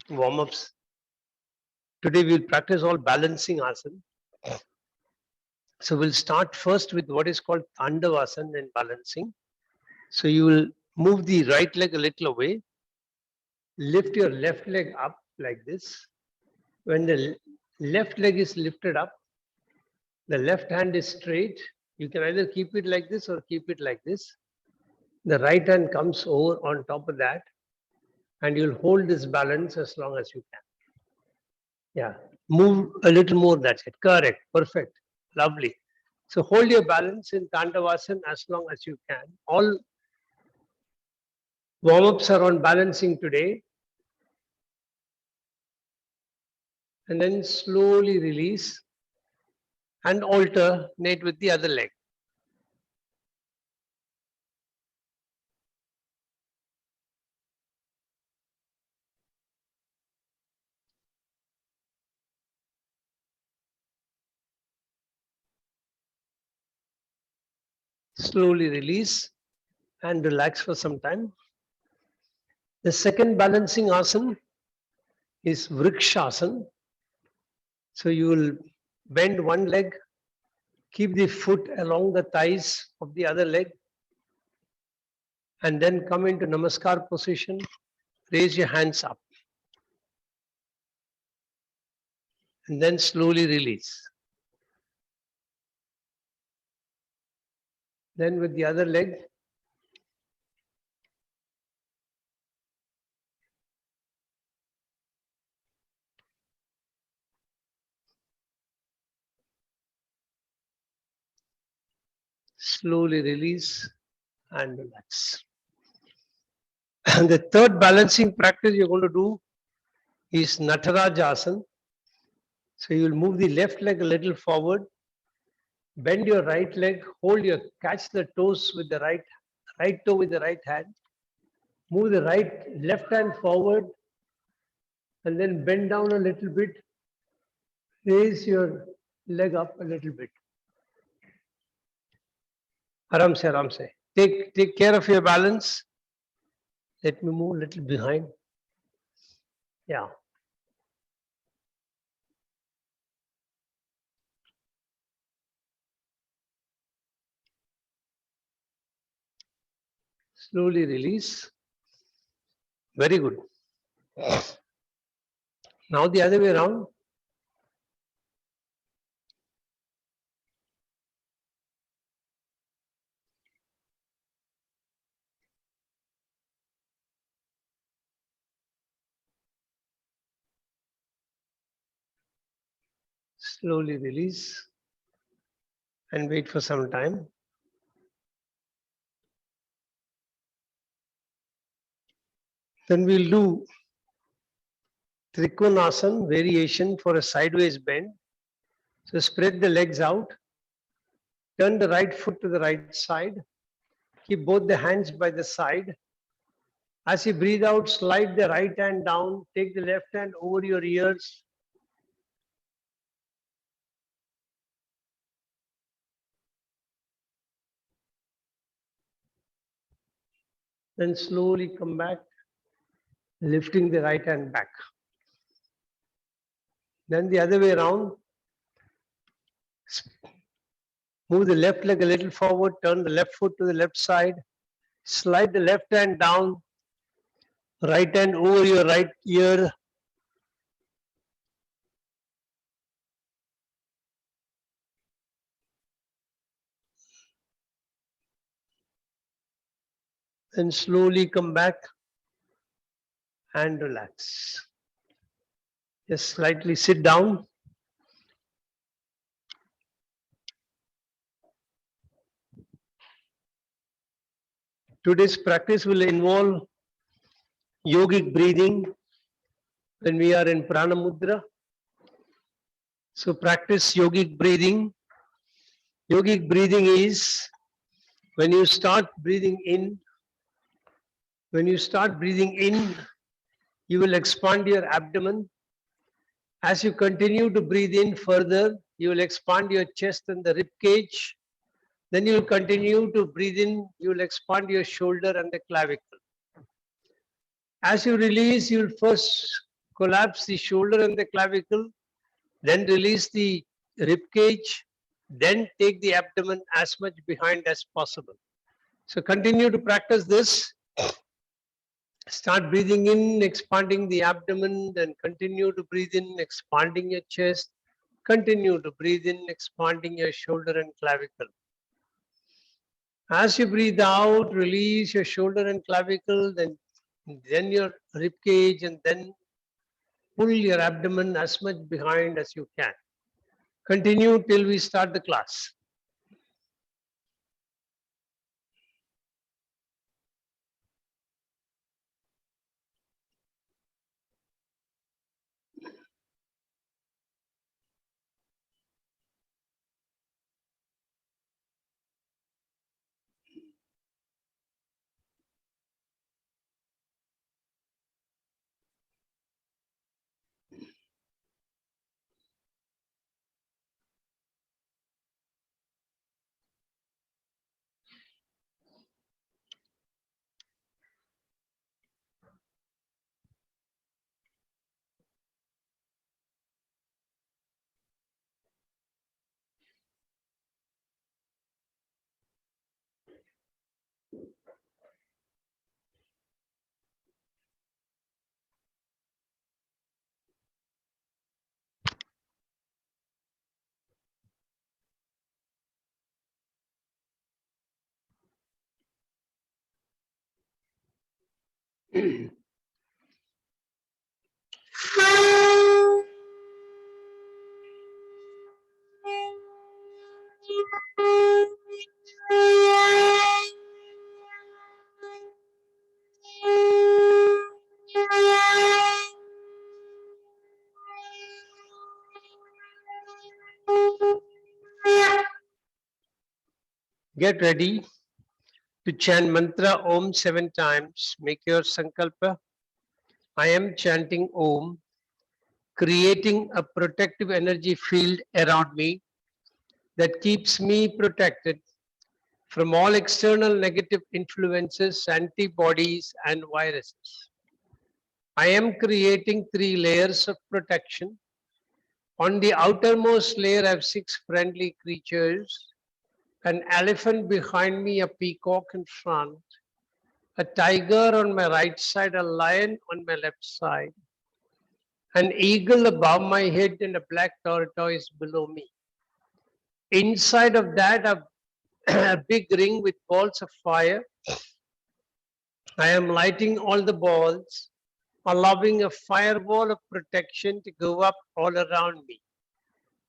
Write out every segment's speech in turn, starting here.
warm-ups. Today we'll practice all balancing asana. So we'll start first with what is called Tandavasan and balancing. So you will move the right leg a little away, lift your left leg up like this. When the left leg is lifted up, the left hand is straight. You can either keep it like this or keep it like this. The right hand comes over on top of that, and you'll hold this balance as long as you can. Yeah, move a little more, that's it. Correct, perfect, lovely. So hold your balance in Tandavasan as long as you can. All warm-ups are on balancing today. And then slowly release and alternate with the other leg. Slowly release and relax for some time. The second balancing asana is Vrikshasan. So you will bend one leg, keep the foot along the thighs of the other leg, and then come into Namaskar position. Raise your hands up. And then slowly release. Then with the other leg, slowly release and relax. And the third balancing practice you're going to do is Natarajasana. So you'll move the left leg a little forward, bend your right leg, catch the toes with the right toe with the right hand, move the left hand forward, and then bend down a little bit, raise your leg up a little bit. Aram se, aram se. Take care of your balance. Let me move a little behind. Yeah. Slowly release. Very good. Now the other way around. Slowly release and wait for some time. Then we'll do Trikonasana variation for a sideways bend. So spread the legs out, turn the right foot to the right side, keep both the hands by the side. As you breathe out, slide the right hand down, take the left hand over your ears. Then slowly come back, lifting the right hand back. Then the other way around. Move the left leg a little forward, turn the left foot to the left side, slide the left hand down, right hand over your right ear. Then slowly come back and relax. Just slightly sit down. Today's practice will involve yogic breathing when we are in Prana Mudra. So practice yogic breathing. Yogic breathing is when you start breathing in, you will expand your abdomen. As you continue to breathe in further, you will expand your chest and the rib cage. Then you will continue to breathe in, you will expand your shoulder and the clavicle. As you release, you will first collapse the shoulder and the clavicle, then release the rib cage, then take the abdomen as much behind as possible. So continue to practice this. Start breathing in, expanding the abdomen, then continue to breathe in, expanding your chest. Continue to breathe in, expanding your shoulder and clavicle. As you breathe out, release your shoulder and clavicle, then your rib cage, and then pull your abdomen as much behind as you can. Continue till we start the class. Get ready to chant mantra Om 7 times. Make your sankalpa. I am chanting Om, creating a protective energy field around me that keeps me protected from all external negative influences, antibodies, and viruses. I am creating 3 layers of protection. On the outermost layer, I have 6 friendly creatures: an elephant behind me, a peacock in front, a tiger on my right side, a lion on my left side, an eagle above my head, and a black tortoise below me. Inside of that, a big ring with balls of fire. I am lighting all the balls, allowing a firewall of protection to go up all around me.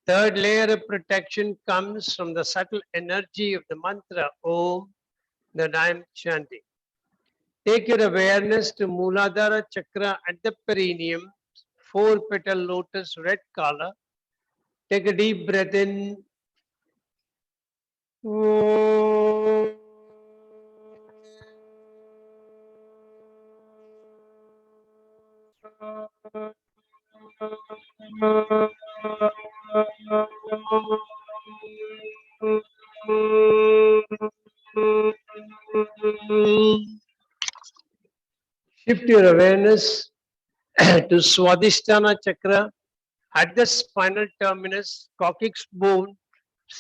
Third layer of protection comes from the subtle energy of the mantra Om that I am chanting. Take your awareness to Muladhara Chakra at the perineum, 4-petal lotus, red color. Take a deep breath in. Shift your awareness to Swadhisthana Chakra at the spinal terminus, coccyx bone,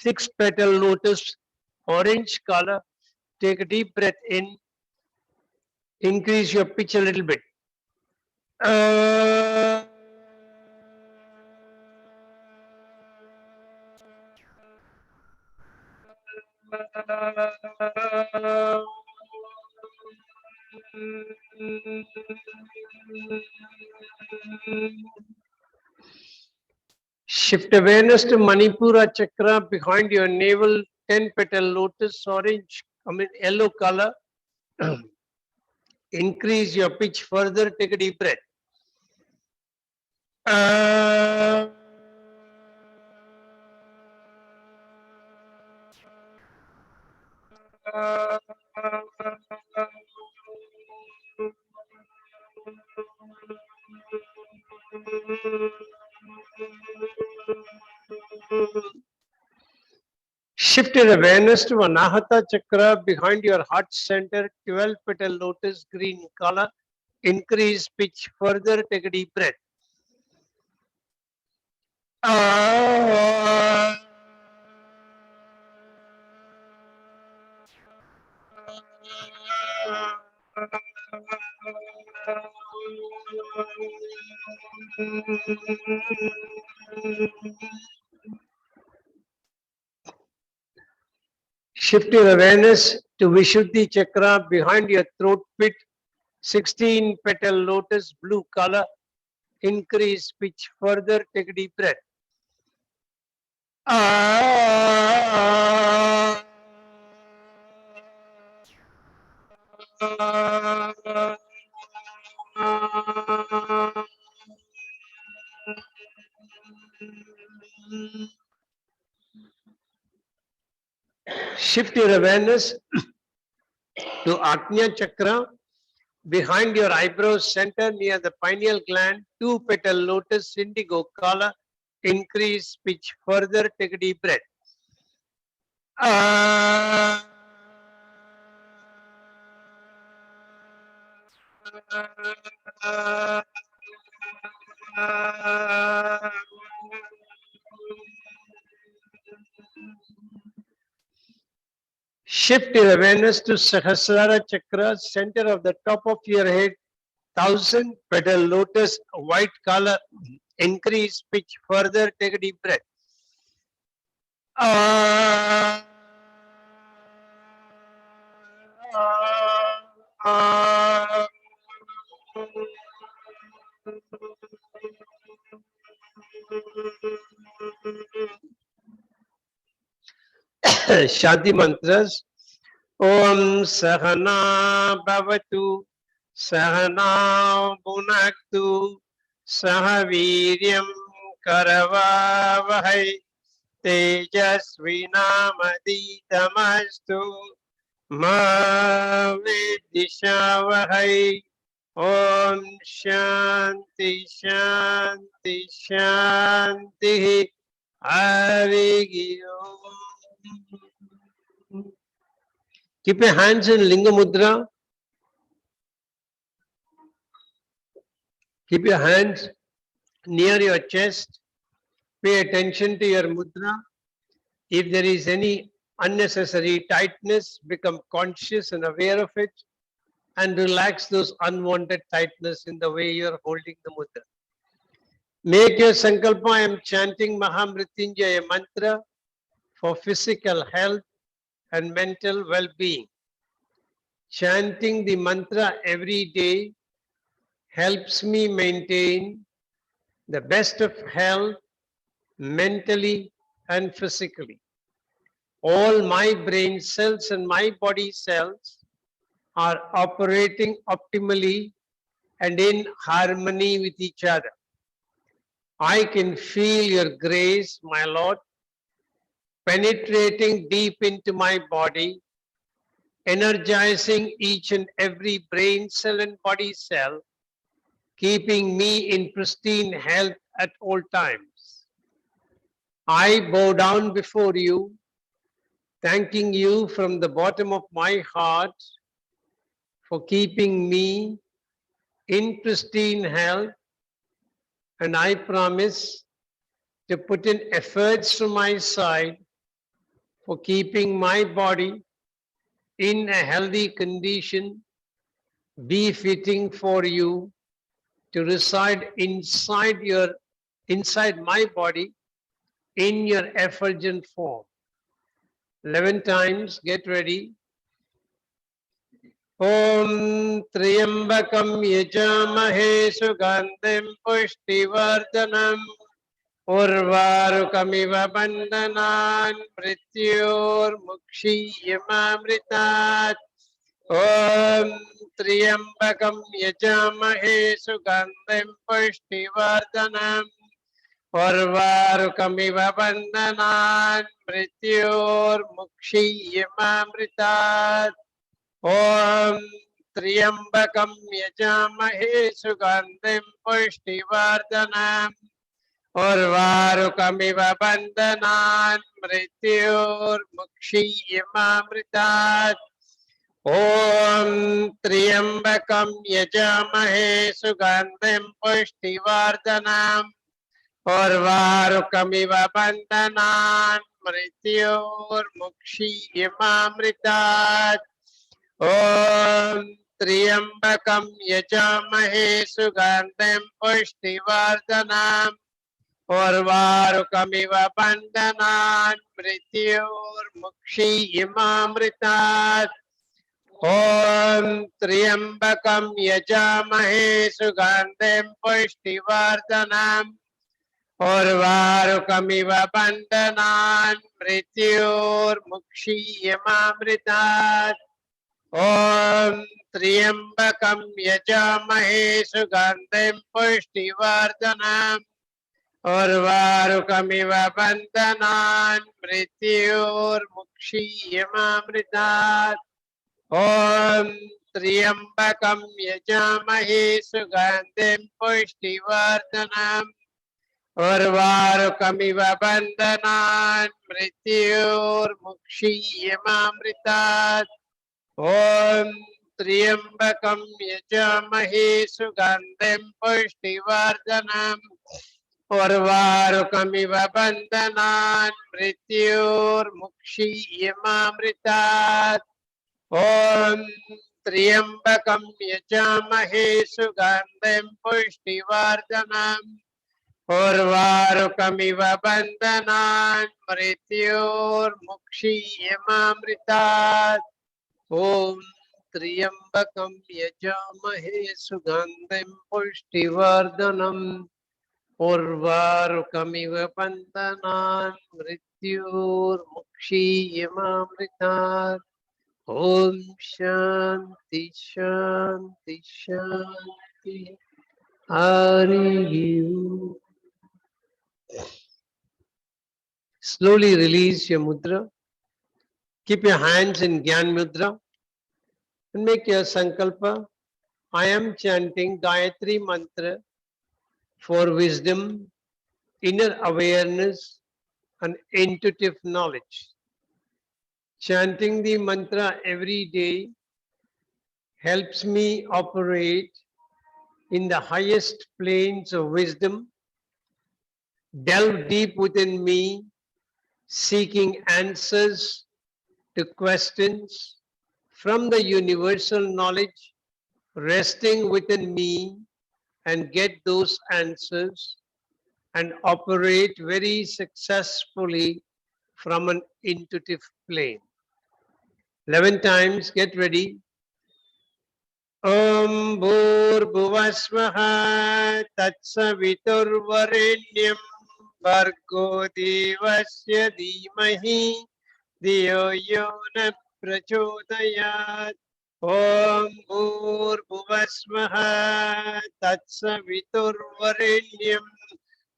6-petal lotus, orange color. Take a deep breath in. Increase your pitch a little bit. Shift awareness to Manipura Chakra behind your navel, 10-petal lotus, yellow color. Increase your pitch further. Take a deep breath. Shift your awareness to Anahata Chakra behind your heart center, 12-petal lotus, green color. Increase pitch further. Take a deep breath. Shift your awareness to Vishuddhi Chakra behind your throat pit, 16 petal lotus, blue color. Increase pitch further, take a deep breath. Shift your awareness to Ajna Chakra behind your eyebrows center near the pineal gland, 2 petal lotus, indigo color. Increase pitch further, take a deep breath. Shift your awareness to Sahasrara Chakra, center of the top of your head, 1000 petal lotus, white color. Increase pitch further, take a deep breath. Shanti mantras. Om Sahana Bhavatu Sahana Bhunaktu Sahaviryam Karavavahai Tejasvinamaditamastु Ma Vidishavahai. Om Shanti Shanti Shanti. Hari Om. Keep your hands in Linga Mudra. Keep your hands near your chest. Pay attention to your mudra. If there is any unnecessary tightness, become conscious and aware of it and relax those unwanted tightness in the way you are holding the mudra. Make your sankalpa. I am chanting Mahamrityunjaya mantra for physical health and mental well-being. Chanting the mantra every day helps me maintain the best of health mentally and physically. All my brain cells and my body cells are operating optimally and in harmony with each other. I can feel your grace, my Lord, penetrating deep into my body, energizing each and every brain cell and body cell, keeping me in pristine health at all times. I bow down before you, thanking you from the bottom of my heart for keeping me in pristine health, and I promise to put in efforts from my side for keeping my body in a healthy condition, befitting for you to reside inside my body in your effulgent form. 11 times, get ready. Om Triambakam Yajamahe Sugandhim Pushtivardhanam Urvarukamiva Bandhanan Mrityor Mukshiyamamritat. Om Triambakam Yajamahe Sugandhim Pushtivardhanam Urvarukamiva Bandhanan Mrityor Mukshiyamamritat. Om Triambakam Yajamahe Sugandhim Pushtivardhanam Urvarukamiva Bandhanan Mrityor Mukshiyamamritat. Om Triambakam Yajamahe Sugandhim Pushtivardhanam उर्वारुकमिव बन्धनान् मृत्योर्मुक्षीयमामृतात्। ॐ त्र्यम्बकं यजामहे सुगन्धिं पुष्टिवर्धनम्। उर्वारुकमिव बन्धनान् मृत्योर्मुक्षीयमामृतात्। ॐ त्र्यम्बकं यजामहे सुगन्धिं पुष्टिवर्धनम्। उर्वारुकमिव बन्धनान् मृत्योर्मुक्षीयमामृतात्। ॐ त्र्यम्बकं यजामहे सुगन्धिं पुष्टिवर्धनम्। उर्वारुकमिव बन्धनान् मृत्योर्मुक्षीयमामृतात्। ॐ त्र्यम्बकं यजामहे सुगन्धिं पुष्टिवर्धनम्। उर्वारुकमिव बन्धनान् मृत्योर्मुक्षीयमामृतात्। ॐ त्र्यम्बकं यजामहे सुगन्धिं पुष्टिवर्धनम्। उर्वारुकमिव बन्धनान् मृत्योर्मुक्षीयमामृतात्। ॐ त्र्यम्बकं यजामहे सुगन्धिं पुष्टिवर्धनम्। उर्वारुकमिव बन्धनान् मृत्योर्मुक्षीयमामृतात्। ॐ त्र्यम्बकं यजामहे सुगन्धिं पुष्टिवर्धनम्। उर्वारुकमिव बन्धनान् मृत्योर्मुक्षीयमामृतात्। ॐ शान्ति शान्ति शान्ति। Hari Om. Slowly release your mudra. Keep your hands in Gyan Mudra and make your sankalpa. I am chanting Gayatri Mantra for wisdom, inner awareness, and intuitive knowledge. Chanting the mantra every day helps me operate in the highest planes of wisdom, delve deep within me, seeking answers to questions from the universal knowledge resting within me, and get those answers and operate very successfully from an intuitive plane. 11 times, get ready. Om Bhurбhuvasvaha Tatsaviturvarenyam Bhargo Devasya Dhimahi Dhiyo Yo Na Prachodayat. Om Bhurбhuvasvaha Tatsaviturvarenyam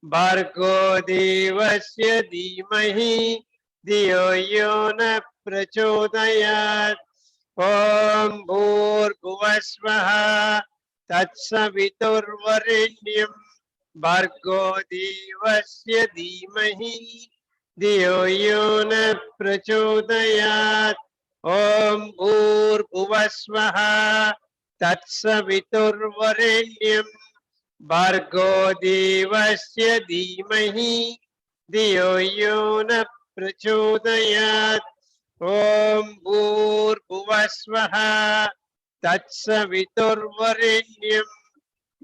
Bhargo Devasya Dhimahi Dhiyo Yo Na Prachodayat. Om Bhurбhuvasvaha Tatsaviturvarenyam Bhargo Devasya Dhimahi Dhiyo Yo Na Prachodayat. Om Bhurбhuvasvaha Tatsaviturvarenyam Bhargo Devasya Dhimahi Dhiyo Yo Na Prachodayat. Om Bhurбhuvasvaha Tatsaviturvarenyam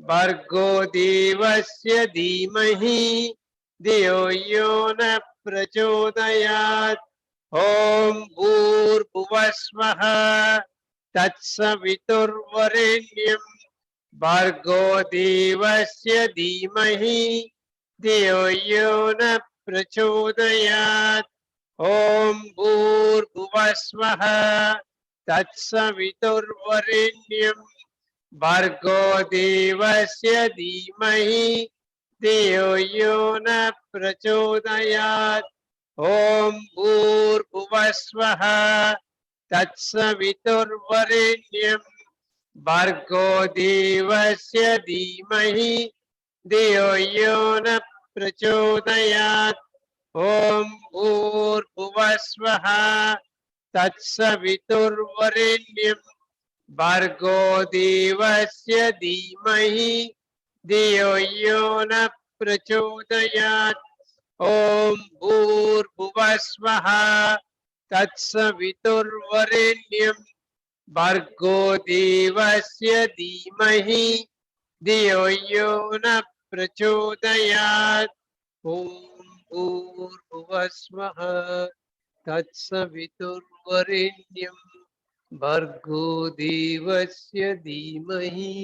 Bhargo Devasya Dhimahi Dhiyo Yo Na Prachodayat. Om Bhurбhuvasvaha Tatsaviturvarenyam Bhargo Devasya Dhimahi Dhiyo Yo Na Prachodayat. Om Bhurбhuvasvaha Tatsaviturvarenyam Bhargo Devasya Dhimahi Dhiyo Yo Na Prachodayat. Om Bhurбhuvasvaha Tatsaviturvarenyam Bhargo Devasya Dhimahi Dhiyo Yo Na Prachodayat. Om Bhurбhuvasvaha Tatsaviturvarenyam Bhargo Devasya Dhimahi Dhiyo Yo Na प्रचोदयात्। ॐ भूर्भुवस्वः तत्सवितुर्वरेण्यं भर्गो देवस्य धीमहि धियो यो न प्रचोदयात्। ॐ भूर्भुवस्वः तत्सवितुर्वरेण्यं भर्गो देवस्य धीमहि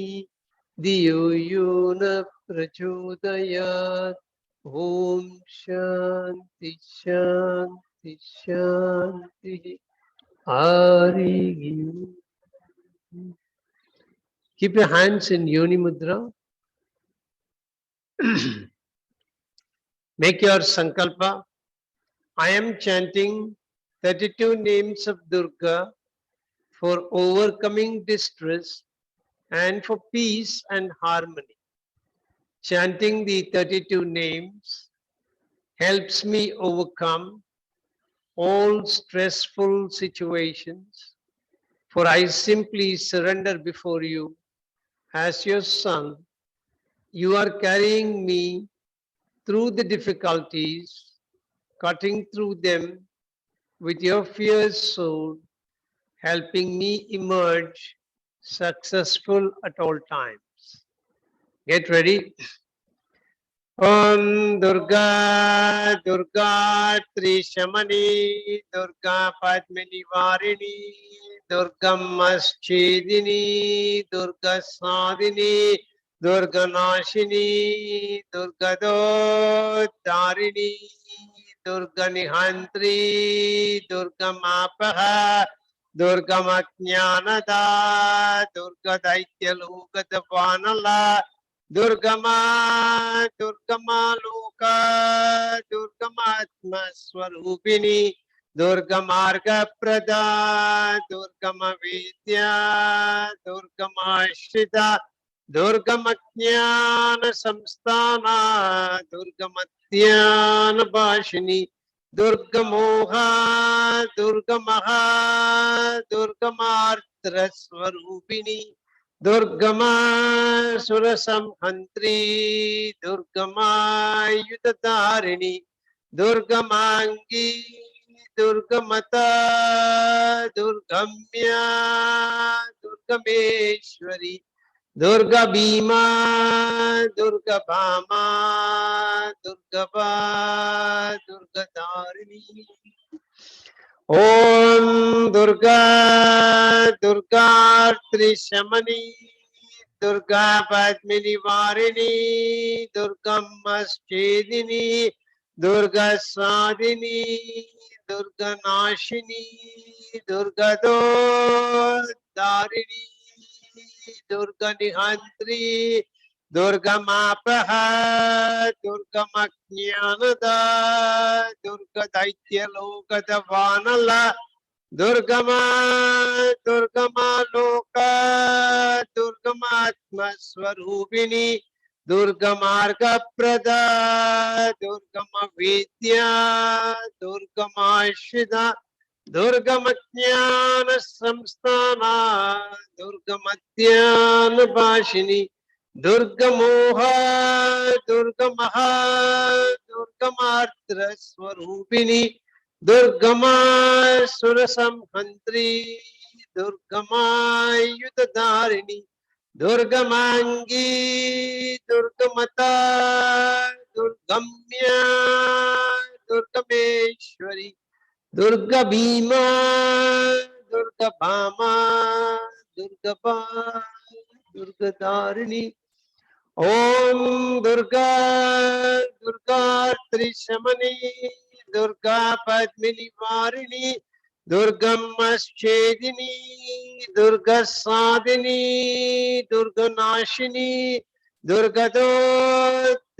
धियो यो न प्रचोदयात्। ॐ शान्ति शान्ति शान्तिः। Hari Om. Keep your hands in Yoni Mudra. Make your sankalpa. I am chanting 32 names of Durga for overcoming distress and for peace and harmony. Chanting the 32 names helps me overcome all stressful situations, for I simply surrender before you as your son. You are carrying me through the difficulties, cutting through them with your fierce soul, helping me emerge successful at all times. Get ready. Om Durga Durga Trishamani Durga Padmini Varini Durga Maschedini Durga Sadini Durga Nashini Durga Darini Durga Nihantri Durga Mapaha Durga Matnyanada Durga Daitya Lugata Vanala Durgama Loka Durgamatma Swarupini Durgamarga Prada Durgama Vidya Durgama Shita Durgamatnyana Samstana Durgamatyana Bashini Durgamoha Durgamaha Durgamartra Swarupini Durgama Surasamhantri Durgama Yudatarini Durgamangi Durgamata Durgamya Durgameshwari Durga Bhima Durga Bhama Durgaba Durgadarini Om Durga Durga Trishamani Durga Padmini Varini Durga Maschedini Durga Sadini Durga Nashini Durga Darini Durga Nihantri Durga Mapaha Durga Maknyanada Durga Daitya Lokata Vanala Durgama Loka Durgamatma Swarupini Durgamarga Prada Durgama Vidya Durgama Shida Durgamatnyana Samstana Durgamatyana Bashini Durgamoha Durgamaha Durgamartra Swarupini Durgama Surasamhantri Durgama Yudadarini Durgamangi Durgamata Durgamya Durgameshwari Durga Bhima Durga Bhama Durga Durgadarini Om Durga Durga Trishamani Durga Padmini Varini Durga Maschedini Durga Sadini Durga Nashini Durga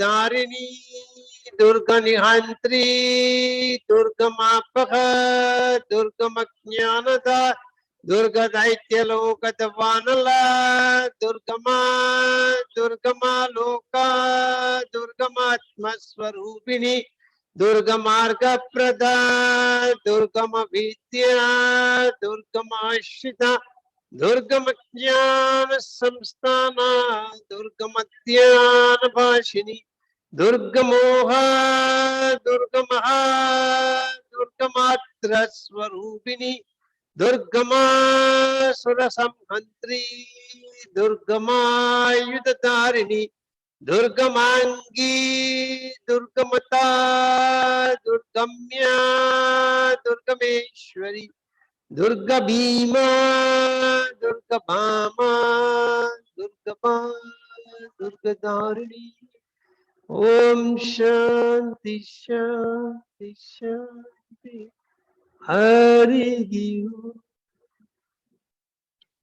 Darini Durga Nihantri Durga Mapaha Durga Maknyanada Durga Daitya Lokata Vanala Durgama Loka Durgamatma Swarupini Durgamarga Prada Durgama Vidya Durgama Shita Durgamatnyana Samstana Durgamatyana Bhashini Durgamoha, Durgamaha, Durgamatra Swarupini, Durgama Surasamhantri, Durgama Yudhatarini, Durgamangi, Durgamata, Durgamya, Durgameshwari, Durga Bhima, Durga Bhama, Durga Ma, Durga Dharini. Om Shanti Shanti Shanti. Hari Om.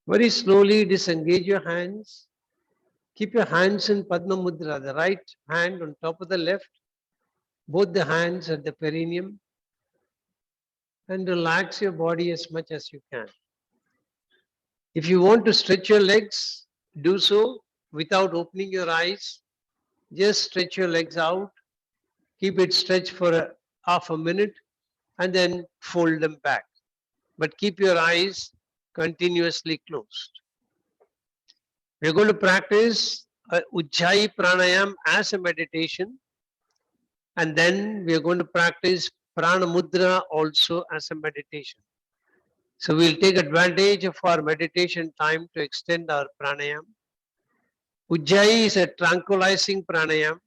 Very slowly disengage your hands. Keep your hands in Padma Mudra, the right hand on top of the left, both the hands at the perineum, and relax your body as much as you can. If you want to stretch your legs, do so without opening your eyes. Just stretch your legs out, keep it stretched for half a minute, and then fold them back. But keep your eyes continuously closed. We're going to practice Ujjayi Pranayam as a meditation, and then we're going to practice Prana Mudra also as a meditation. So we'll take advantage of our meditation time to extend our pranayam. Ujjayi is a tranquilizing pranayam,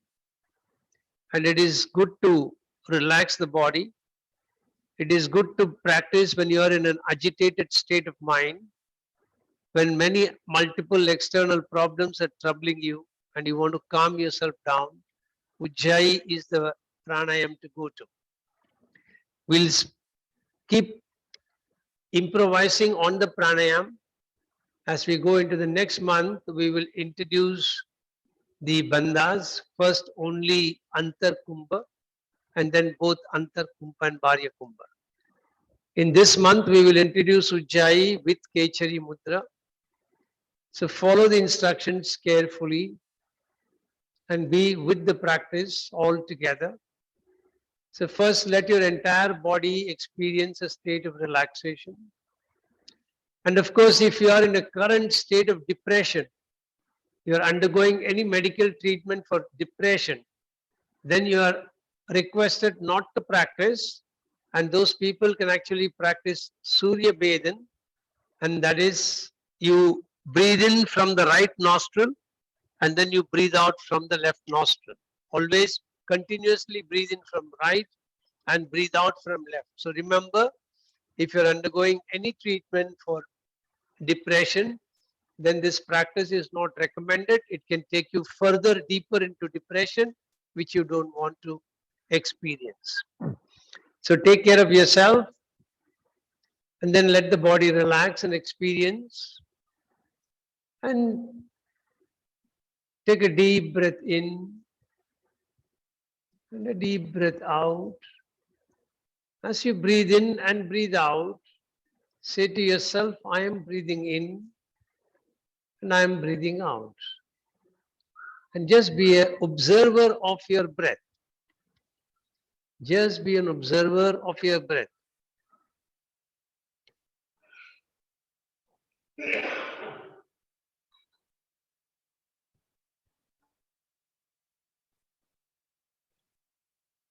and it is good to relax the body. It is good to practice when you are in an agitated state of mind, when many multiple external problems are troubling you and you want to calm yourself down. Ujjayi is the pranayam to go to. We'll keep improvising on the pranayam. As we go into the next month, we will introduce the bandhas, first only Antar Kumbha and then both Antar Kumbha and Bharya Kumbha. In this month, we will introduce Ujjayi with Kechari Mudra. So follow the instructions carefully and be with the practice all together. So first, let your entire body experience a state of relaxation. And of course, if you are in a current state of depression, you are undergoing any medical treatment for depression, then you are requested not to practice, and those people can actually practice Surya Vedan, and that is you breathe in from the right nostril and then you breathe out from the left nostril. Always continuously breathe in from right and breathe out from left. So remember, if you're undergoing any treatment for depression, then this practice is not recommended. It can take you further deeper into depression, which you don't want to experience. So take care of yourself and then let the body relax and experience. And take a deep breath in and a deep breath out. As you breathe in and breathe out, say to yourself, I am breathing in and I am breathing out. And just be an observer of your breath. Just be an observer of your breath.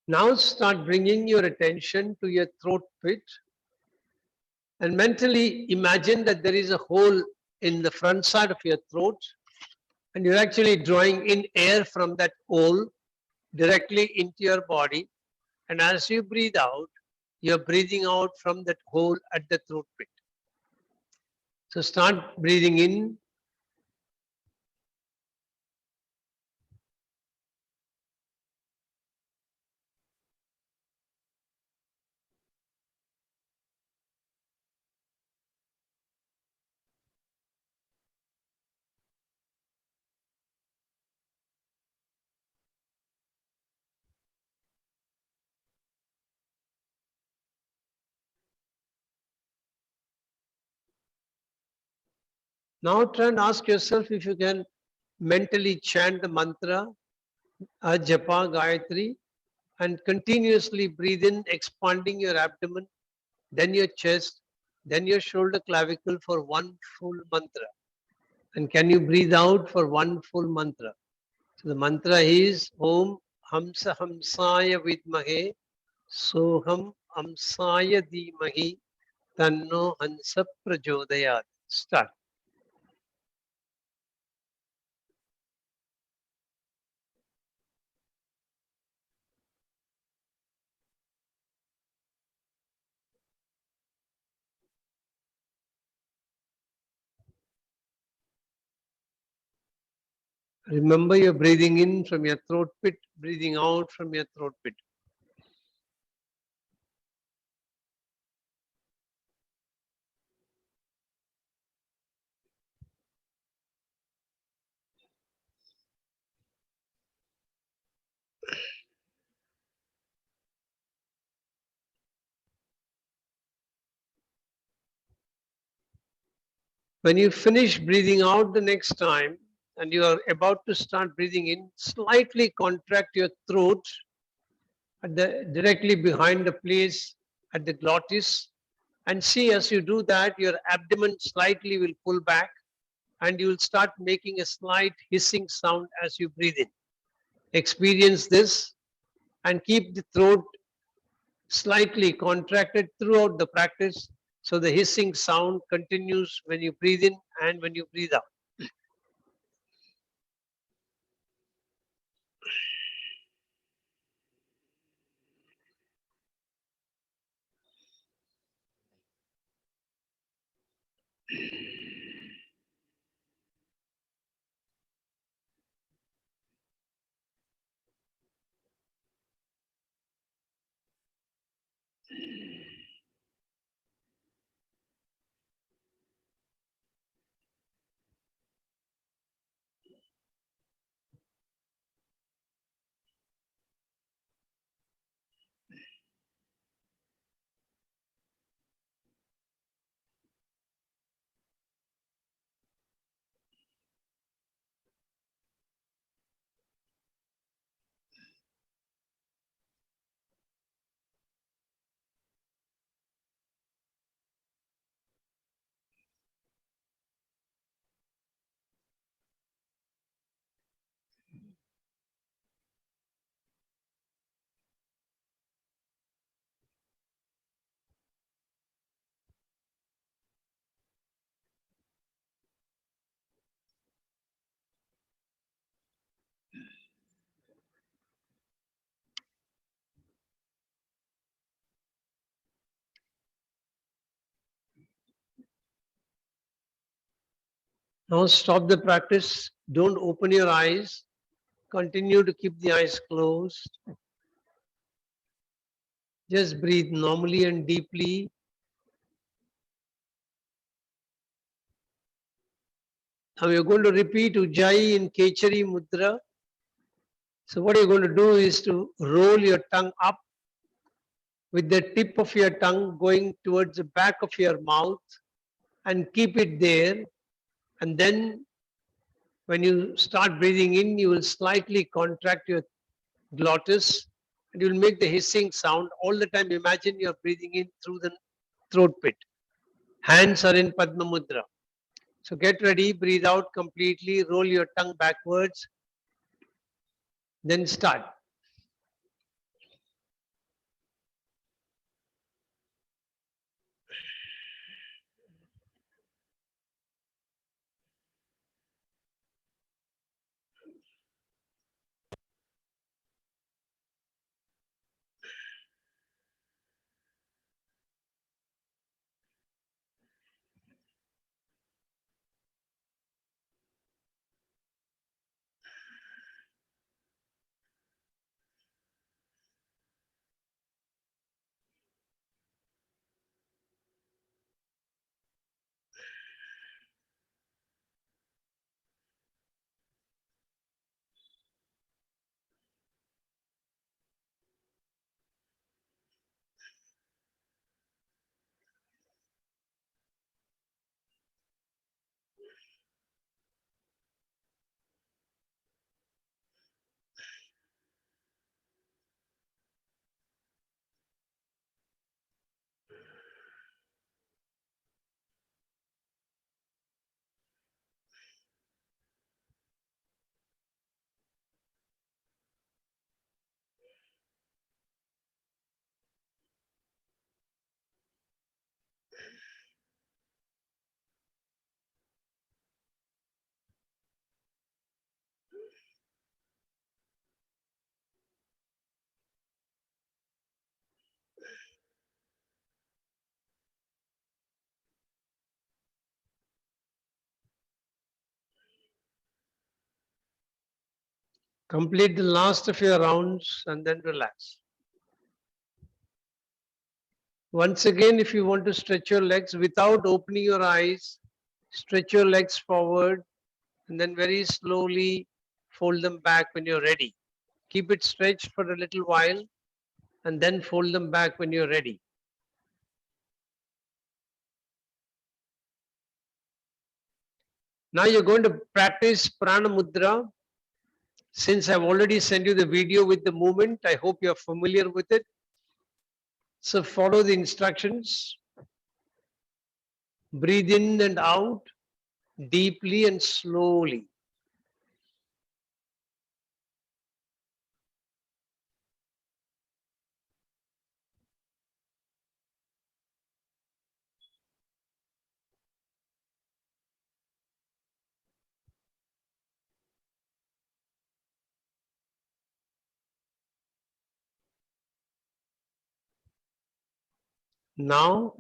Now start bringing your attention to your throat pit and mentally imagine that there is a hole in the front side of your throat and you're actually drawing in air from that hole directly into your body, and as you breathe out, you're breathing out from that hole at the throat pit. So start breathing in. Now try and ask yourself if you can mentally chant the mantra, Japa, Gayatri, and continuously breathe in, expanding your abdomen, then your chest, then your shoulder clavicle for one full mantra. And can you breathe out for one full mantra? So the mantra is Om Hamsa Hamsaya Vidmahe Soham Amsaya Dhimahi Tanno Hansa Prachodayat. Start. Remember, you're breathing in from your throat pit, breathing out from your throat pit. When you finish breathing out the next time and you are about to start breathing in, slightly contract your throat at directly behind the place at the glottis. And see, as you do that, your abdomen slightly will pull back and you will start making a slight hissing sound as you breathe in. Experience this and keep the throat slightly contracted throughout the practice. So the hissing sound continues when you breathe in and when you breathe out. Now stop the practice. Don't open your eyes. Continue to keep the eyes closed. Just breathe normally and deeply. Now you're going to repeat Ujjayi in Kechari Mudra. So what you're going to do is to roll your tongue up with the tip of your tongue going towards the back of your mouth and keep it there. And then when you start breathing in, you will slightly contract your glottis and you will make the hissing sound. All the time imagine you're breathing in through the throat pit. Hands are in Padma Mudra. So get ready, breathe out completely, roll your tongue backwards, then start. Complete the last of your rounds and then relax. Once again, if you want to stretch your legs without opening your eyes, stretch your legs forward and then very slowly fold them back when you're ready. Keep it stretched for a little while and then fold them back when you're ready. Now you're going to practice Prana Mudra. Since I've already sent you the video with the movement, I hope you're familiar with it. So follow the instructions. Breathe in and out deeply and slowly. Now,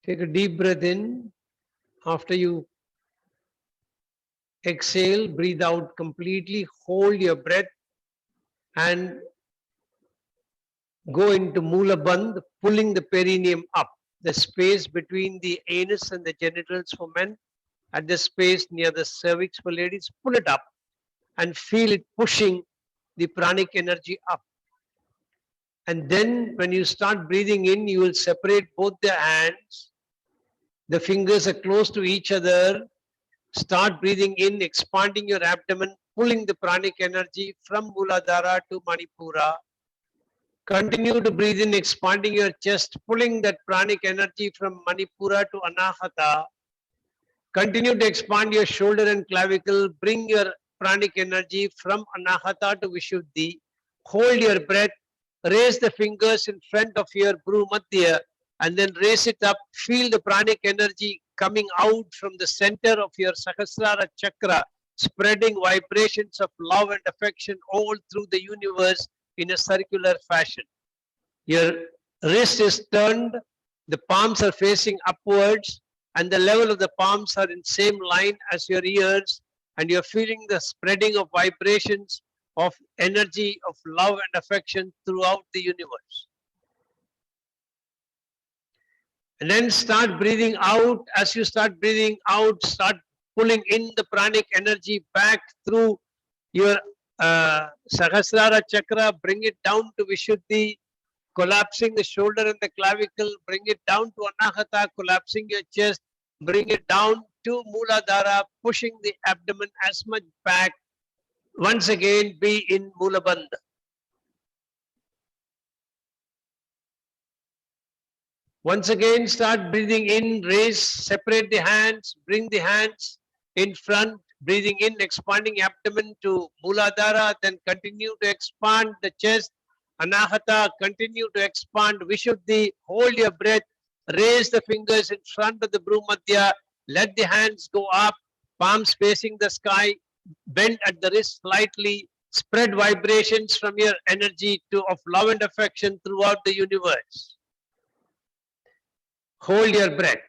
take a deep breath in. After you exhale, breathe out completely. Hold your breath and go into Mula Bandh, pulling the perineum up. The space between the anus and the genitals for men, at the space near the cervix for ladies, pull it up and feel it pushing the pranic energy up. And then when you start breathing in, you will separate both the hands. The fingers are close to each other. Start breathing in, expanding your abdomen, pulling the pranic energy from Muladhara to Manipura. Continue to breathe in, expanding your chest, pulling that pranic energy from Manipura to Anahata. Continue to expand your shoulder and clavicle. Bring your pranic energy from Anahata to Vishuddhi. Hold your breath. Raise the fingers in front of your Bru Madhya and then raise it up. Feel the pranic energy coming out from the center of your Sahasrara chakra, spreading vibrations of love and affection all through the universe in a circular fashion. Your wrist is turned, the palms are facing upwards, and the level of the palms are in same line as your ears, and you're feeling the spreading of vibrations of energy of love and affection throughout the universe. And then start breathing out. As you start breathing out, start pulling in the pranic energy back through your Sahasrara chakra, bring it down to Vishuddhi, collapsing the shoulder and the clavicle, bring it down to Anahata, collapsing your chest, bring it down to Muladhara, pushing the abdomen as much back. Once again, be in Mula Bandha. Once again, start breathing in, raise, separate the hands, bring the hands in front, breathing in, expanding abdomen to Muladhara, then continue to expand the chest. Anahata, continue to expand. Vishuddhi, hold your breath, raise the fingers in front of the Bhumadhya, let the hands go up, palms facing the sky, bend at the wrist slightly, spread vibrations from your energy of love and affection throughout the universe. Hold your breath.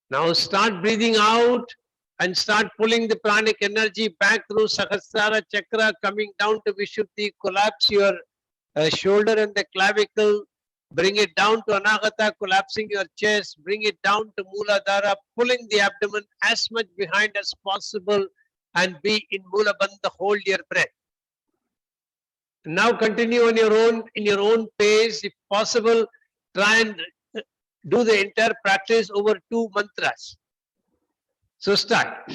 Now start breathing out and start pulling the pranic energy back through Sahasrara chakra, coming down to Vishuddhi. Collapse your shoulder and the clavicle. Bring it down to Anahata, collapsing your chest. Bring it down to Muladhara, pulling the abdomen as much behind as possible and be in Mula Bandha. Hold your breath. Now continue on in your own pace. If possible, try and do the entire practice over 2 mantras. So start.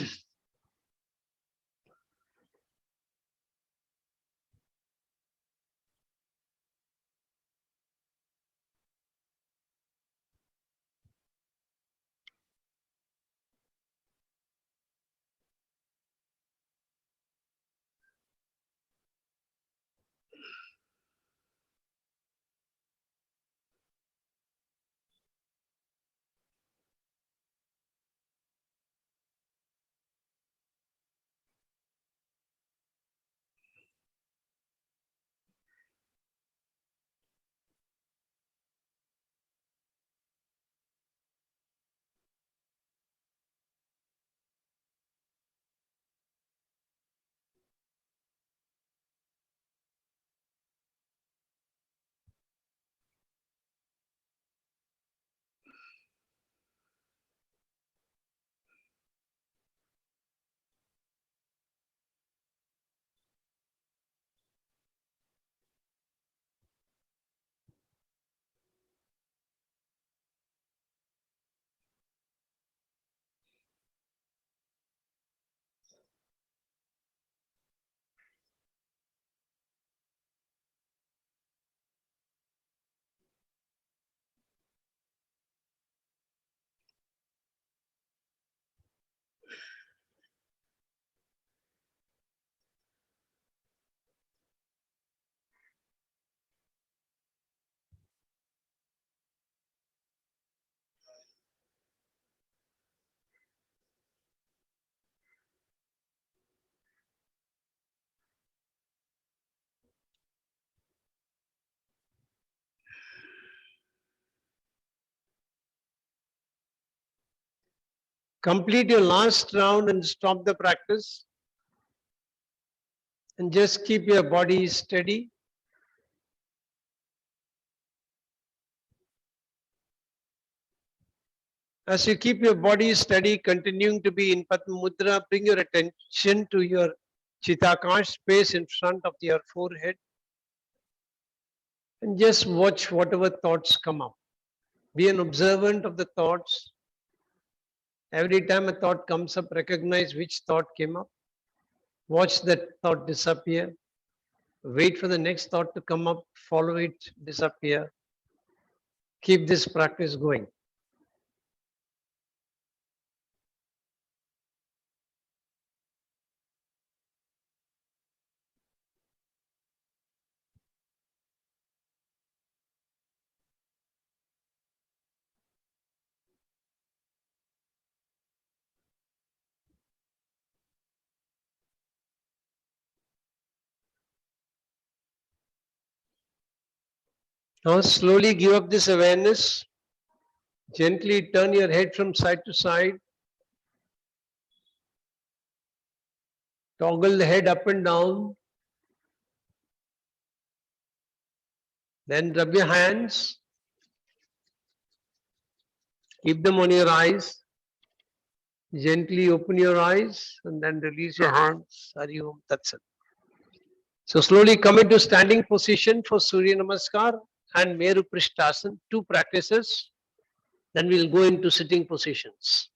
Complete your last round and stop the practice. And just keep your body steady. As you keep your body steady, continuing to be in Padma Mudra, bring your attention to your Chitakash space in front of your forehead. And just watch whatever thoughts come up. Be an observant of the thoughts. Every time a thought comes up, recognize which thought came up. Watch that thought disappear. Wait for the next thought to come up, follow it, disappear. Keep this practice going. Now slowly give up this awareness. Gently turn your head from side to side. Toggle the head up and down. Then rub your hands. Keep them on your eyes. Gently open your eyes and then release your hands. Hari Om Tat Sat. So slowly come into standing position for Surya Namaskar and Meru Prishtasan, 2 practices. Then we'll go into sitting positions.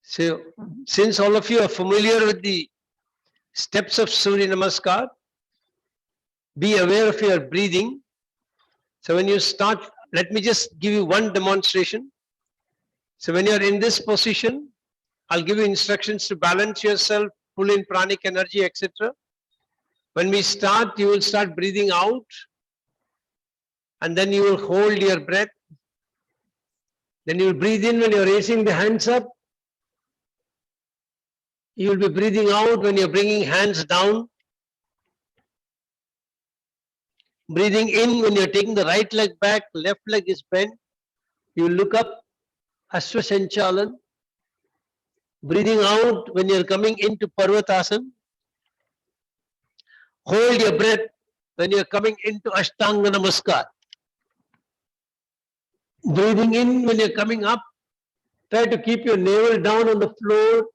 So since all of you are familiar with the steps of Surya Namaskar, be aware of your breathing. So when you start, let me just give you one demonstration. So when you're in this position, I'll give you instructions to balance yourself, pull in pranic energy, etc. When we start, you will start breathing out and then you will hold your breath. Then you will breathe in when you're raising the hands up. You will be breathing out when you're bringing hands down. Breathing in when you're taking the right leg back, left leg is bent. You look up, Ashwasanchalan. Breathing out when you're coming into Parighasan. Hold your breath when you're coming into Antarang Namaskar. Breathing in when you're coming up. Try to keep your navel down on the floor.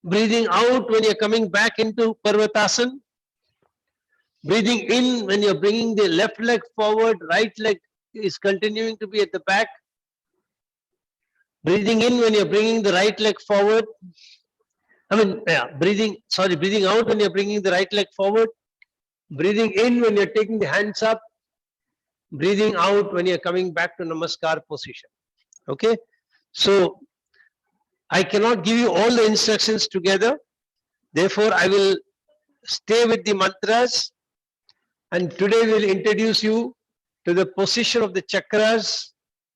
Breathing out when you're coming back into Parighasan. Breathing in when you're bringing the left leg forward, right leg is continuing to be at the back. Breathing in when you're bringing the right leg forward. Breathing out when you're bringing the right leg forward. Breathing in when you're taking the hands up. Breathing out when you're coming back to Namaskar position. Okay? So, I cannot give you all the instructions together. Therefore, I will stay with the mantras. And today we'll introduce you to the position of the chakras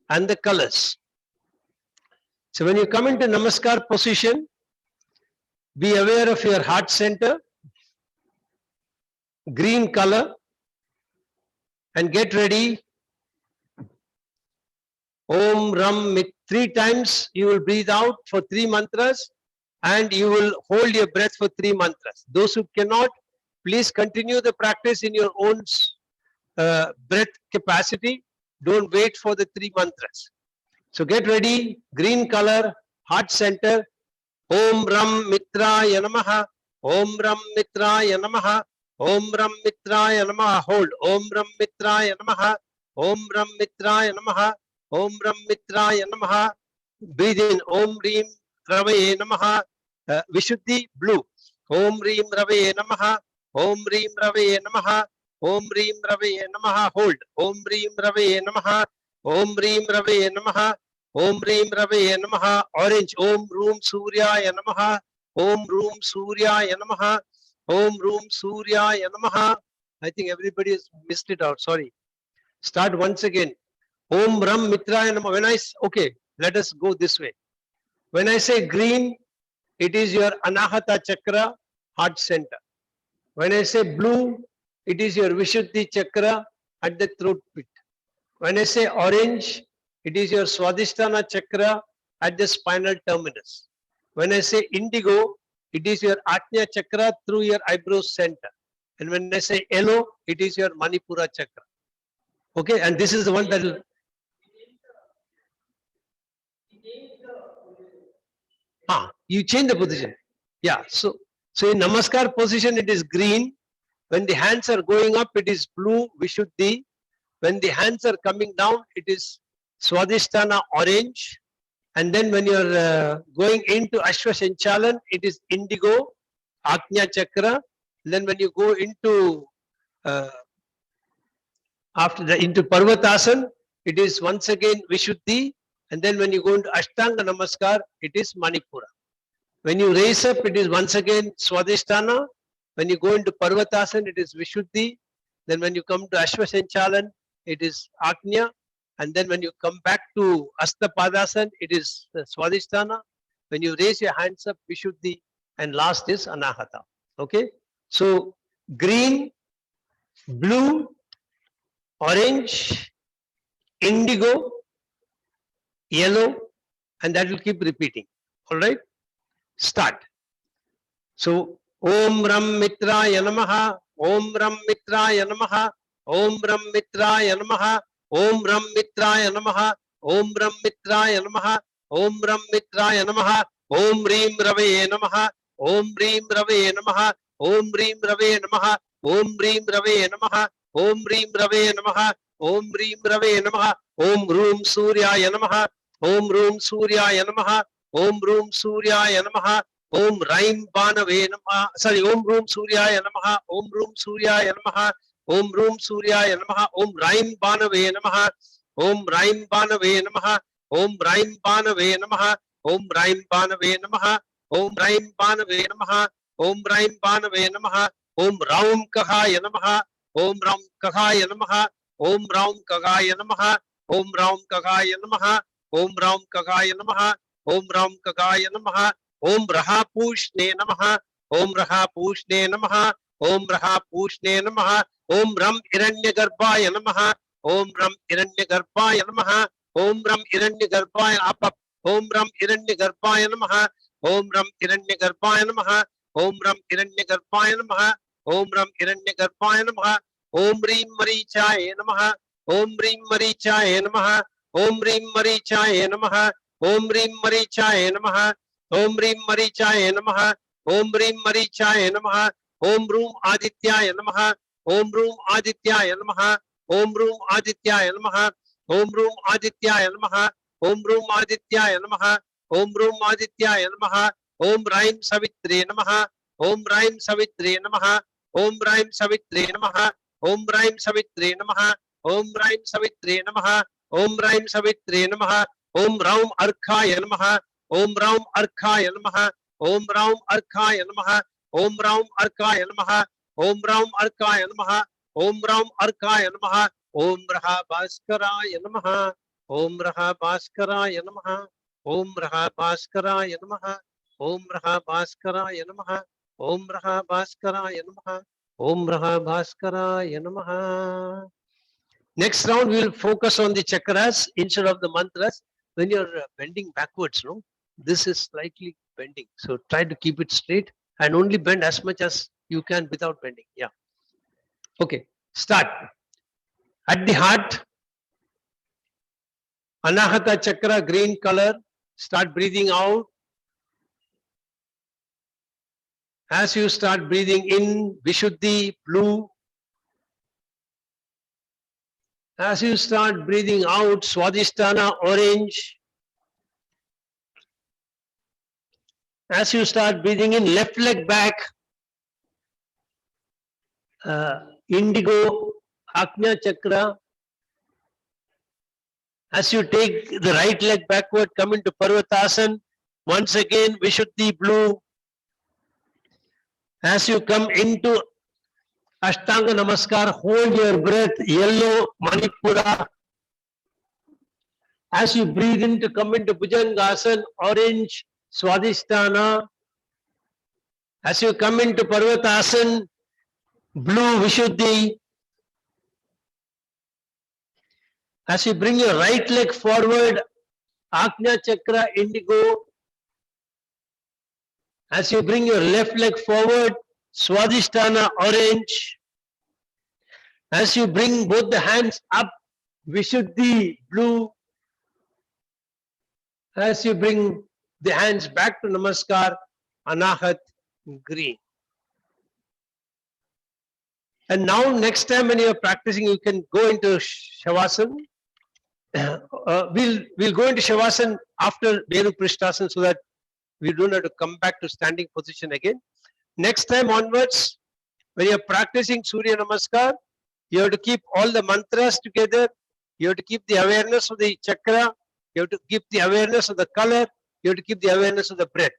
and the colors. So when you come into Namaskar position, be aware of your heart center, green color, and get ready. Om Ram Mit. 3 times you will breathe out for 3 mantras and you will hold your breath for 3 mantras. Those who cannot, please continue the practice in your own breath capacity. Don't wait for the 3 mantras. So get ready, green color, heart center. Om Ram Mitraya Namaha. Om Ram Mitraya Namaha. Om Ram Mitraya Namaha. Hold. Om Ram Mitraya Namaha. Om Ram Mitraya Namaha. Om Ram Mitraya Namaha. Breathe in. Om Reem Ravaye Namaha. Vishuddhi, blue. Om Reem Ravaye Namaha. Om Reem Ravaye Namaha. Om Reem Ravaye Namaha. Hold. Om Reem Ravaye Namaha. Om Reem Ravaye Namaha. Om Reem Ravaye Namaha. Orange. Om Room Suryaya Namaha. Om Room Suryaya Namaha. Om Room Suryaya Namaha. I think everybody has missed it out. Sorry. Start once again. Om Ram Mitraya Namaha. Okay, let us go this way. When I say green, it is your Anahata Chakra, heart center. When I say blue, it is your Vishuddhi Chakra at the throat pit. When I say orange, it is your Swadhisthana Chakra at the spinal terminus. When I say indigo, it is your Ajna Chakra through your eyebrow center. And when I say yellow, it is your Manipura Chakra. Okay, and this is the one that will. You change the position. Yeah, so in Namaskar position, it is green. When the hands are going up, it is blue, Vishuddhi. When the hands are coming down, it is Swadhisthana, orange. And then when you're going into Ashwa Sanchalan, it is indigo, Ajna Chakra. Then when you go into into Parvatasan, it is once again Vishuddhi. And then when you go into Ashtanga Namaskar, it is Manipura. When you raise up, it is once again Swadhisthana. When you go into Parvatasan, it is Vishuddhi. Then when you come to Ashwa Sanchalan, it is Ajna. And then when you come back to Astapadasan, it is Swadhisthana. When you raise your hands up, Vishuddhi. And last is Anahata. Okay? So green, blue, orange, indigo, yellow, and that will keep repeating. All right? Start. So, Om Ram Mitraya Namaha, Om Ram Mitraya Namaha, Om Ram Mitraya Namaha, Om Ram Mitraya Namaha, Om Ram Mitraya Namaha, Om Ram Mitraya Namaha, Om Reem Rave Namaha, Om Reem Rave Namaha, Om Reem Rave Namaha, Om Reem Rave Namaha, Om Reem Rave Namaha, Om Reem Rave Namaha, Om Room Suryaya Namaha, Om Room Suryaya Namaha, Om Room Suryaya Namaha, Om Raim Banave Namaha, Om Room Suryaya Namaha, Om Room Suryaya Namaha, Om Room Suryaya Namaha, Om Raim Banave Namaha, Om Raim Banave Namaha, Om Raim Banave Namaha, Om Raim Banave Namaha, Om Raim Banave Namaha, Om Raim Banave Namaha, Om Raum Kahaya Namaha, Om Raum Kahaya Namaha, Om Raum Kahaya Namaha, Om Raum Kahaya Namaha, Om Raum Kahaya Namaha, Om Raum Kahaya Namaha, Om Raha Pushne Namaha, Om Raha Pushne Namaha, Om Raha Pushne Namaha, Om Ram Iranya Garbhaya Namaha, Om Ram Iranya Garbhaya Namaha, Om Ram Iranya Garbhaya Apap, Om Ram Iranya Garbhaya Namaha, Om Ram Iranya Garbhaya Namaha, Om Ram Iranya Garbhaya Namaha, Om Ram Iranya Garbhaya Namaha, Om Reem Marichaya Namaha, Om Reem Marichaya Namaha, Om Reem Marichaya Namaha, Om Reem Marichaya Namaha, Om Reem Marichaya Namaha, Om Reem Marichaya Namaha, Om Room Adityaya Namaha, Om Room Adityaya Namaha, Om Room Adityaya Namaha, Om Room Adityaya Namaha, Om Room Adityaya Namaha, Om Room Adityaya Namaha, Om Raim Savitri Namaha, Om Raim Savitri Namaha, Om Raim Savitri Namaha, Om Raim Savitri Namaha, Om Raim Savitri Namaha, Om Raim Savitri Namaha, Om Raum Arkhaya Namaha, Om Raum Arkhaya Namaha, Om Raum Arkhaya Namaha, Om Raum Arkhaya Namaha, Om Raum Arkhaya Namaha, Om Raum Arkhaya Namaha, Om Raha Bhaskaraya Namaha, Om Raha Bhaskaraya Namaha, Om Raha Bhaskaraya Namaha, Om Raha Bhaskaraya Namaha, Om Raha Bhaskaraya Namaha, Om Raha Bhaskaraya Namaha. Next round, we will focus on the chakras instead of the mantras. When you're bending backwards, no, this is slightly bending. So try to keep it straight and only bend as much as you can without bending. Yeah. Okay. Start. At the heart, Anahata chakra, green color. Start breathing out. As you start breathing in, Vishuddhi, blue. As you start breathing out, Swadhisthana, orange. As you start breathing in, left leg back, indigo, Ajna chakra. As you take the right leg backward, come into Parvatasan. Once again, Vishuddhi, blue. As you come into Ashtanga Namaskar, hold your breath, yellow, Manipura. As you breathe in to come into Bhujangasan, orange, Swadhisthana. As you come into Parighasan, blue Vishuddhi. As you bring your right leg forward, Ajna Chakra, indigo. As you bring your left leg forward, Swadhisthana, orange. As you bring both the hands up, Vishuddhi, blue. As you bring the hands back to Namaskar, Anahat, green. And now next time when you are practicing, you can go into Shavasan. We'll go into Shavasan after Meru Prishtasan so that we don't have to come back to standing position again. Next time onwards, when you're practicing Surya Namaskar, you have to keep all the mantras together. You have to keep the awareness of the chakra. You have to keep the awareness of the color. You have to keep the awareness of the breath.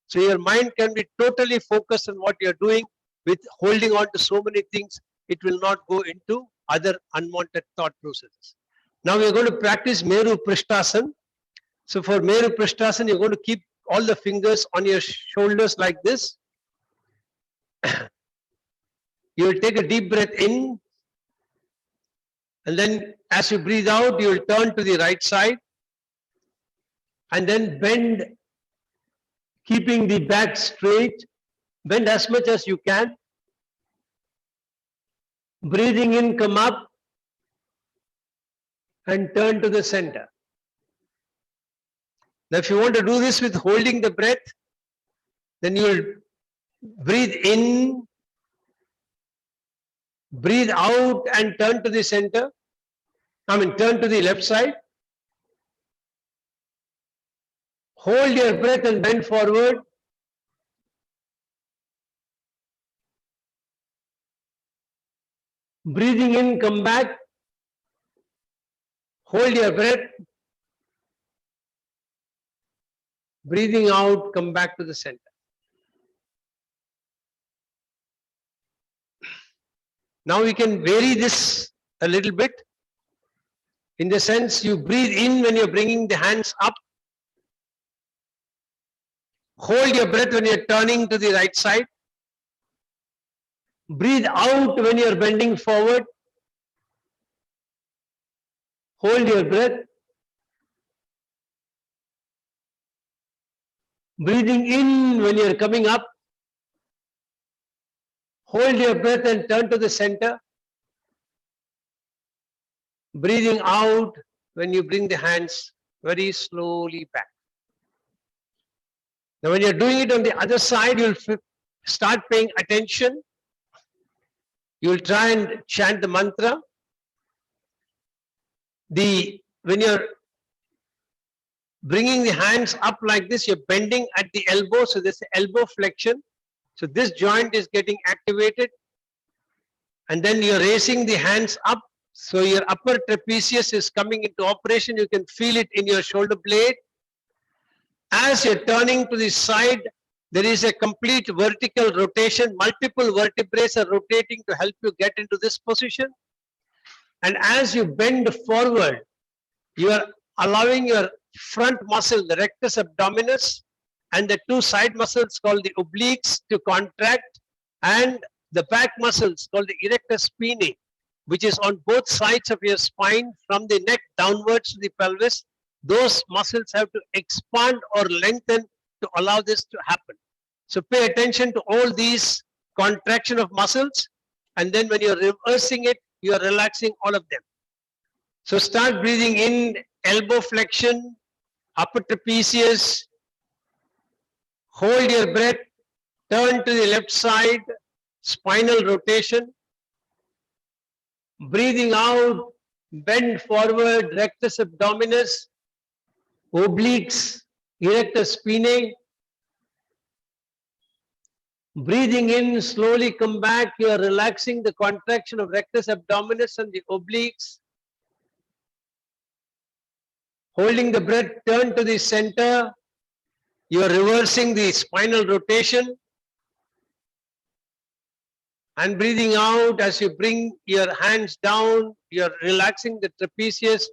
So your mind can be totally focused on what you're doing. With holding on to so many things, it will not go into other unwanted thought processes. Now we are going to practice Meru Prishtasan. So for Meru Prishtasan, you're going to keep all the fingers on your shoulders like this. You will take a deep breath in. And then as you breathe out, you will turn to the right side. And then bend, keeping the back straight. Bend as much as you can. Breathing in, come up. And turn to the center. Now if you want to do this with holding the breath, then you will breathe in, breathe out and turn to the center. Turn to the left side. Hold your breath and bend forward. Breathing in, come back. Hold your breath. Breathing out, come back to the center. Now we can vary this a little bit. In the sense, you breathe in when you're bringing the hands up. Hold your breath when you're turning to the right side. Breathe out when you're bending forward. Hold your breath. Breathing in when you're coming up. Hold your breath and turn to the center. Breathing out when you bring the hands very slowly back. Now when you're doing it on the other side, you'll start paying attention. You'll try and chant the mantra. When you're bringing the hands up like this, you're bending at the elbow, so there's elbow flexion. So this joint is getting activated. And then you're raising the hands up. So your upper trapezius is coming into operation. You can feel it in your shoulder blade. As you're turning to the side, there is a complete vertical rotation. Multiple vertebrae are rotating to help you get into this position. And as you bend forward, you are allowing your front muscle, the rectus abdominis, and the two side muscles called the obliques to contract, and the back muscles called the erector spinae, which is on both sides of your spine from the neck downwards to the pelvis. Those muscles have to expand or lengthen to allow this to happen. So pay attention to all these contraction of muscles, and then when you're reversing it, you are relaxing all of them. So start breathing in, elbow flexion, upper trapezius. Hold your breath, turn to the left side, spinal rotation. Breathing out, bend forward, rectus abdominis, obliques, erector spinae. Breathing in, slowly come back. You are relaxing the contraction of rectus abdominis and the obliques. Holding the breath, turn to the center. You are reversing the spinal rotation. And breathing out, as you bring your hands down, you are relaxing the trapezius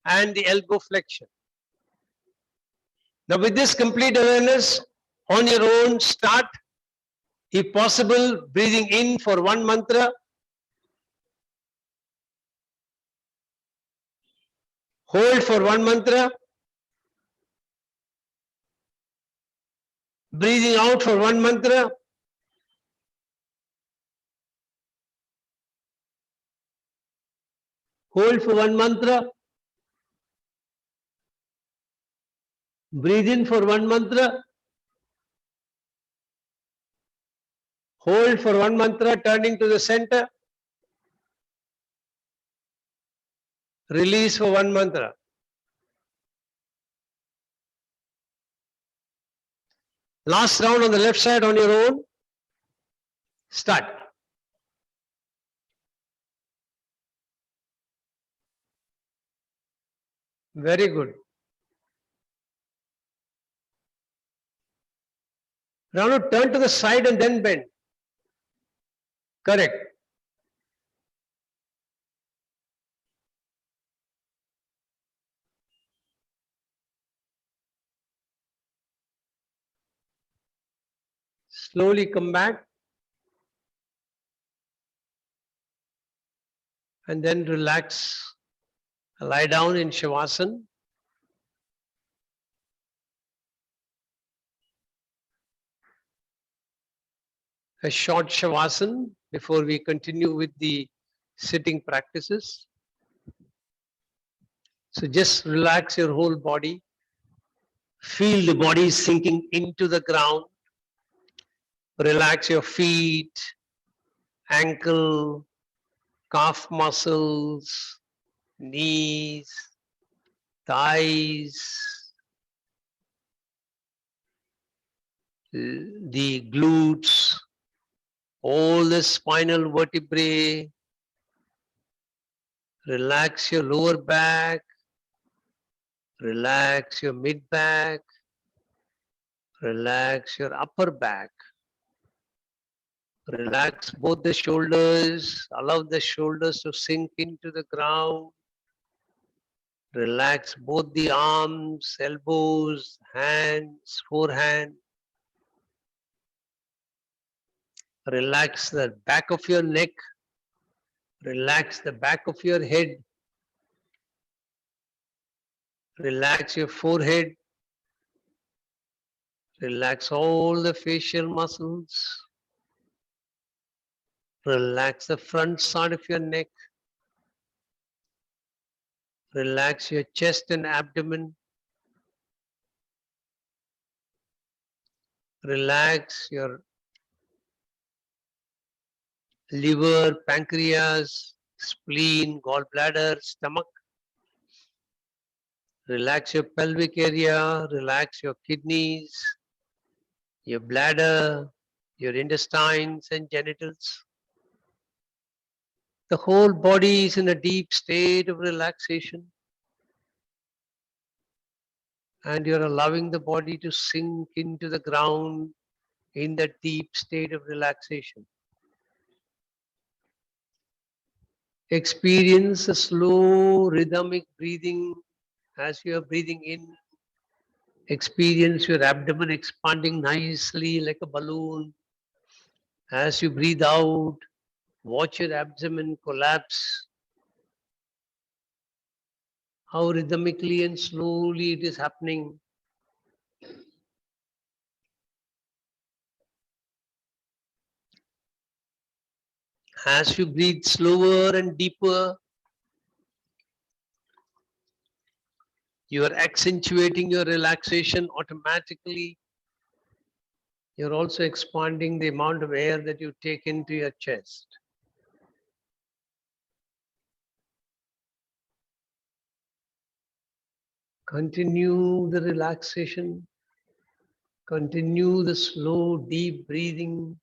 and the elbow flexion. Now with this complete awareness, on your own, start If possible, breathing in for one mantra, hold for one mantra, breathing out for one mantra, hold for one mantra, breathe in for one mantra, hold for one mantra, turning to the center, release for one mantra. Last round on the left side on your own. Start. Very good. Now turn to the side and then bend. Correct. Slowly come back and then relax. Lie down in Shavasan. A short Shavasan before we continue with the sitting practices. So just relax your whole body. Feel the body sinking into the ground. Relax your feet, ankle, calf muscles, knees, thighs, the glutes, all the spinal vertebrae. Relax your lower back, relax your mid back, relax your upper back. Relax both the shoulders, allow the shoulders to sink into the ground. Relax both the arms, elbows, hands, forehand. Relax the back of your neck. Relax the back of your head. Relax your forehead. Relax all the facial muscles. Relax the front side of your neck. Relax your chest and abdomen. Relax your liver, pancreas, spleen, gallbladder, stomach. Relax your pelvic area, relax your kidneys, your bladder, your intestines and genitals. The whole body is in a deep state of relaxation. And you're allowing the body to sink into the ground in that deep state of relaxation. Experience a slow rhythmic breathing as you are breathing in. Experience your abdomen expanding nicely like a balloon. As you breathe out, watch your abdomen collapse. How rhythmically and slowly it is happening. As you breathe slower and deeper, you are accentuating your relaxation automatically. You're also expanding the amount of air that you take into your chest. Continue the relaxation. Continue the slow, deep breathing.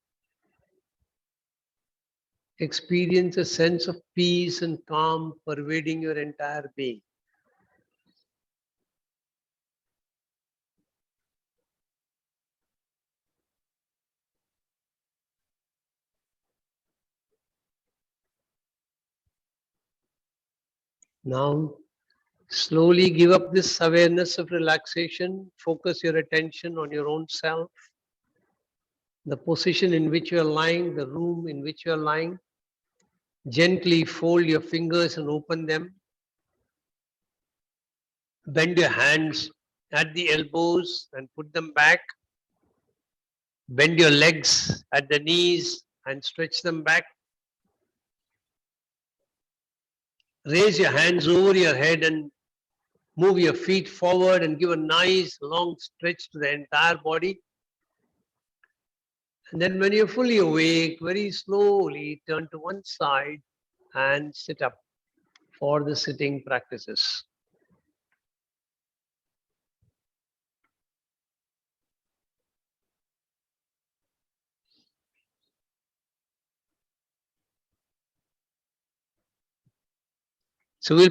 Experience a sense of peace and calm pervading your entire being. Now, slowly give up this awareness of relaxation. Focus your attention on your own self. the position in which you are lying, the room in which you are lying. Gently fold your fingers and open them. Bend your hands at the elbows and put them back. Bend your legs at the knees and stretch them back. Raise your hands over your head and move your feet forward and give a nice long stretch to the entire body. And then when you're fully awake, very slowly turn to one side and sit up for the sitting practices. So we'll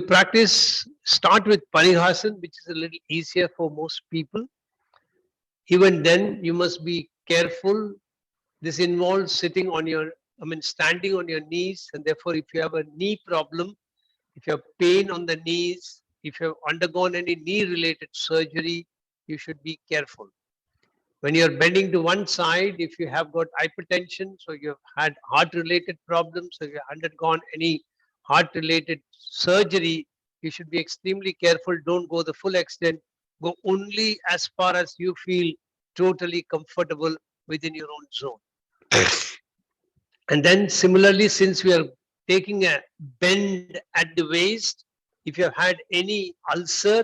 start with Parighasan, which is a little easier for most people. Even then, you must be careful. This involves standing on your knees, and therefore if you have a knee problem, if you have pain on the knees, if you have undergone any knee-related surgery, you should be careful. When you're bending to one side, if you have got hypertension, so you've had heart-related problems, so you've undergone any heart-related surgery, you should be extremely careful. Don't go the full extent. Go only as far as you feel totally comfortable within your own zone. And then similarly, since we are taking a bend at the waist, if you have had any ulcer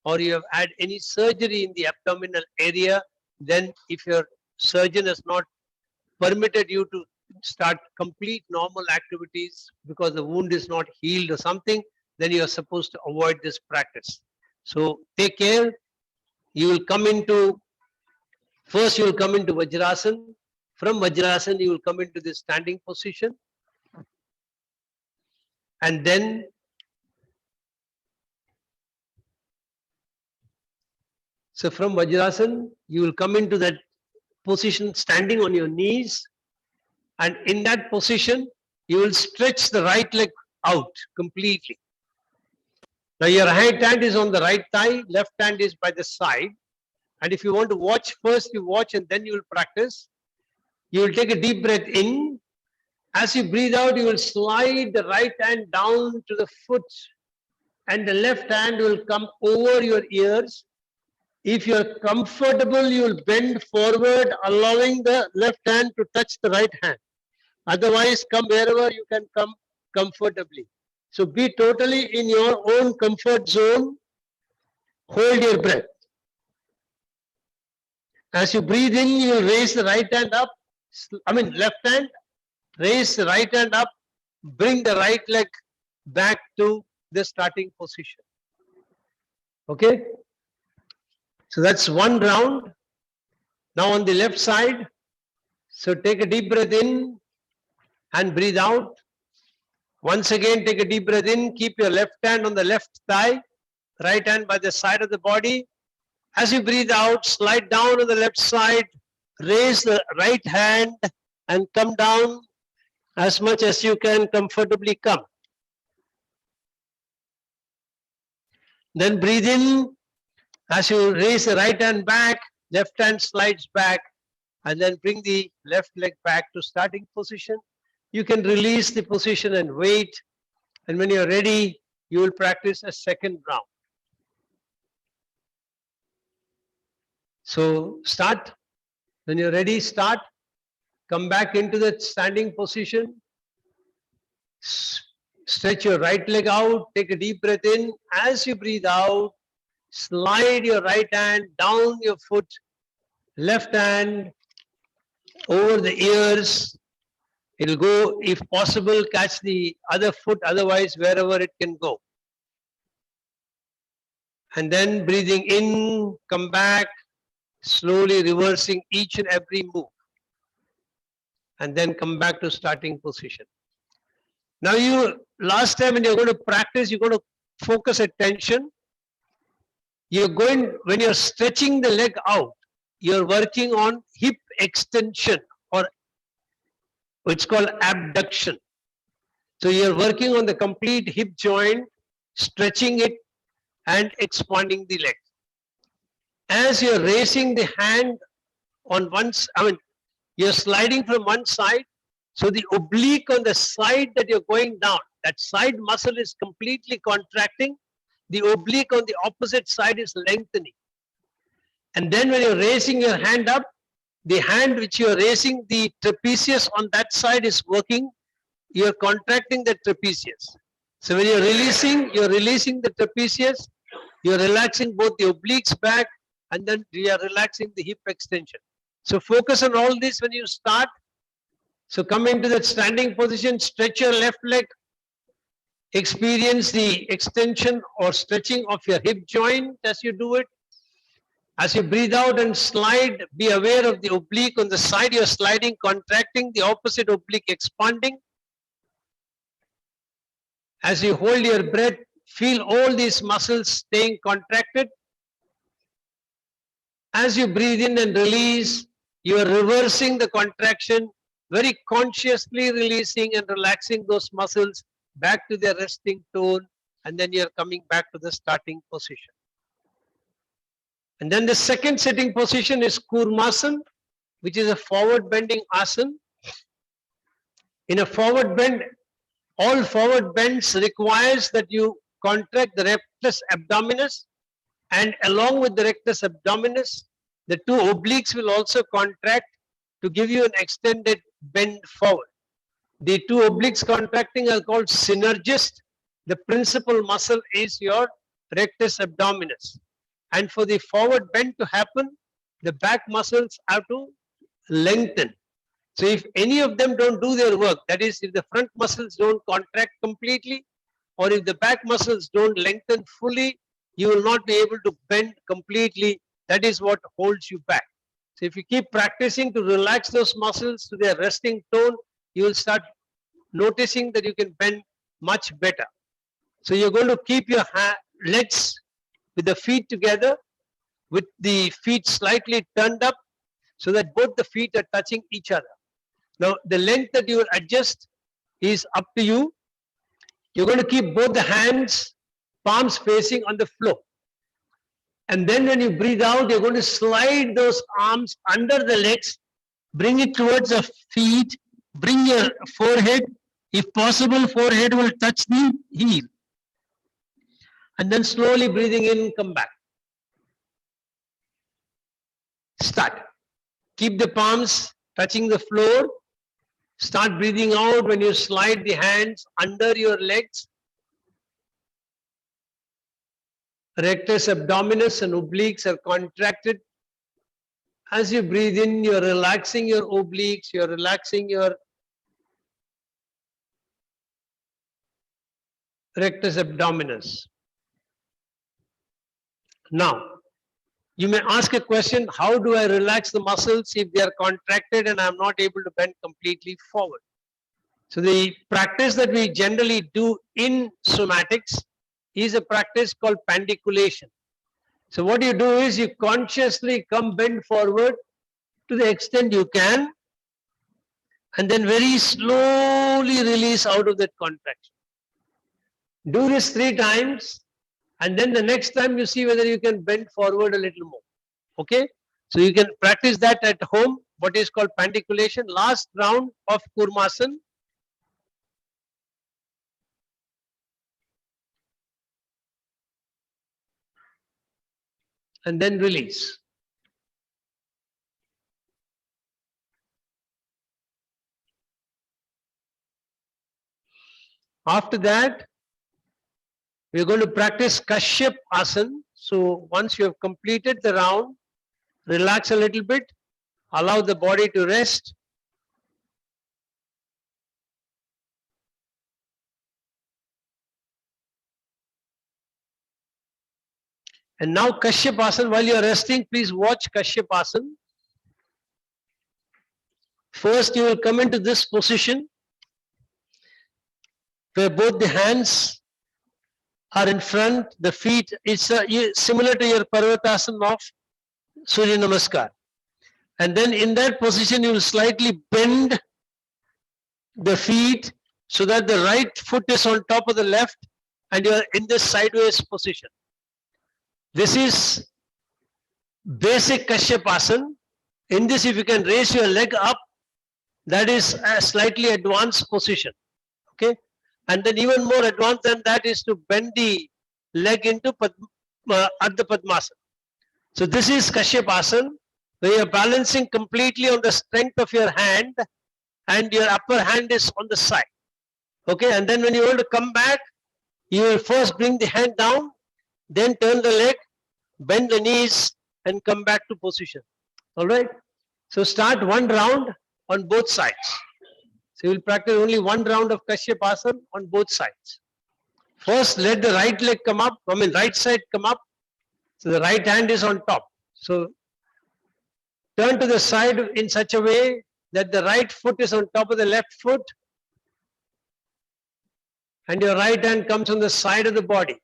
or you have had any surgery in the abdominal area, then if your surgeon has not permitted you to start complete normal activities because the wound is not healed or something, then you are supposed to avoid this practice. So take care. First you will come into Vajrasan. From Vajrasan, you will come into this standing position. And then from Vajrasan, you will come into that position standing on your knees. And in that position, you will stretch the right leg out completely. Now your right hand is on the right thigh, left hand is by the side. And if you want to watch first, you watch and then you will practice. You will take a deep breath in. As you breathe out, you will slide the right hand down to the foot and the left hand will come over your ears. If you are comfortable, you will bend forward, allowing the left hand to touch the right hand. Otherwise, come wherever you can come comfortably. So be totally in your own comfort zone. Hold your breath. As you breathe in, you will raise the right hand up. Left hand. Raise the right hand up. Bring the right leg back to the starting position. Okay? So that's one round. Now on the left side. So take a deep breath in and breathe out. Once again, take a deep breath in. Keep your left hand on the left thigh. Right hand by the side of the body. As you breathe out, slide down on the left side. Raise the right hand and come down as much as you can comfortably come. Then breathe in. As you raise the right hand back, left hand slides back, and then bring the left leg back to starting position. You can release the position and wait. And when you're ready, you will practice a second round. So start. When you're ready, start. Come back into the standing position. Stretch your right leg out. Take a deep breath in. As you breathe out, slide your right hand down your foot. Left hand over the ears. It'll go, if possible, catch the other foot. Otherwise, wherever it can go. And then breathing in, come back. Slowly reversing each and every move. And then come back to starting position. Now last time when you're going to practice, you're going to focus attention. When you're stretching the leg out, you're working on hip extension or it's called abduction. So you're working on the complete hip joint, stretching it and expanding the leg. As you're raising the hand on You're sliding from one side. So the oblique on the side that you're going down, that side muscle is completely contracting. The oblique on the opposite side is lengthening. And then when you're raising your hand up, the hand which you're raising, the trapezius on that side is working. You're contracting the trapezius. So when you're releasing the trapezius, you're relaxing both the obliques back, and then you are relaxing the hip extension. So focus on all this when you start. So come into that standing position, stretch your left leg, experience the extension or stretching of your hip joint as you do it. As you breathe out and slide, be aware of the oblique on the side you're sliding, contracting, the opposite oblique expanding. As you hold your breath, feel all these muscles staying contracted. As you breathe in and release, you are reversing the contraction, very consciously releasing and relaxing those muscles back to their resting tone, and then you're coming back to the starting position. And then the second sitting position is Kurmasan, which is a forward bending asan. In a forward bend, all forward bends requires that you contract the rectus abdominis, and along with the rectus abdominis, the two obliques will also contract to give you an extended bend forward. The two obliques contracting are called synergist. The principal muscle is your rectus abdominis. And for the forward bend to happen, the back muscles have to lengthen. So if any of them don't do their work, that is, if the front muscles don't contract completely, or if the back muscles don't lengthen fully, you will not be able to bend completely. That is what holds you back. So if you keep practicing to relax those muscles to their resting tone, you will start noticing that you can bend much better. So you're going to keep your legs with the feet together, with the feet slightly turned up, so that both the feet are touching each other. Now, the length that you will adjust is up to you. You're going to keep both the hands, palms facing on the floor. And then when you breathe out, you're going to slide those arms under the legs, bring it towards the feet, bring your forehead. If possible, forehead will touch the heel. And then slowly breathing in, come back. Start. Keep the palms touching the floor. Start breathing out when you slide the hands under your legs. Rectus abdominis and obliques are contracted. As you breathe in, you're relaxing your obliques, you're relaxing your rectus abdominis. Now, you may ask a question, how do I relax the muscles if they are contracted and I'm not able to bend completely forward? So the practice that we generally do in somatics is a practice called pandiculation. So what you do is you consciously come bend forward to the extent you can, and then very slowly release out of that contraction. Do this 3 times, and then the next time you see whether you can bend forward a little more. Okay? So you can practice that at home, what is called pandiculation. Last round of Kurmasan. And then release. After that, we are going to practice Kashyap Asan. So once you have completed the round, relax a little bit, allow the body to rest. And now Kashyap Asan, while you are resting, please watch Kashyap Asan. First, you will come into this position where both the hands are in front, the feet, it's similar to your Parighasan of Surya Namaskar. And then in that position, you will slightly bend the feet so that the right foot is on top of the left and you are in this sideways position. This is basic Kashyap Asan. In this, if you can raise your leg up That is a slightly advanced position. Okay. And then even more advanced than that is to bend the leg into Ardha Padmasana. So this is Kashyap Asan, where you're balancing completely on the strength of your hand and your upper hand is on the side. Okay, and then when you want to come back, you will first bring the hand down, then turn the leg, bend the knees and come back to position. All right. So start one round on both sides. So you will practice only one round of Kashyap Asan on both sides. First, let the right leg come up, right side come up. So the right hand is on top. So turn to the side in such a way that the right foot is on top of the left foot and your right hand comes on the side of the body.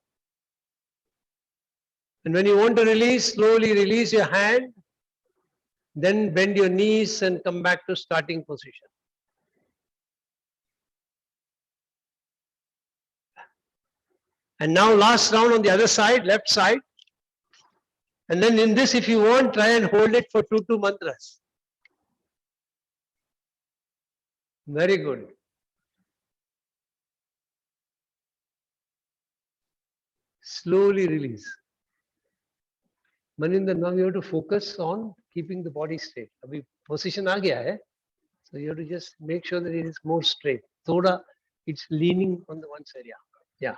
And when you want to release, slowly release your hand, then bend your knees and come back to starting position. And now last round on the other side, left side. And then in this, if you want, try and hold it for 2 mantras. Very good. Slowly release. Maninder, now you have to focus on keeping the body straight. Abhi position aa gaya hai. So you have to just make sure that it is more straight. Thoda, it's leaning on the one side. Yeah. Yeah.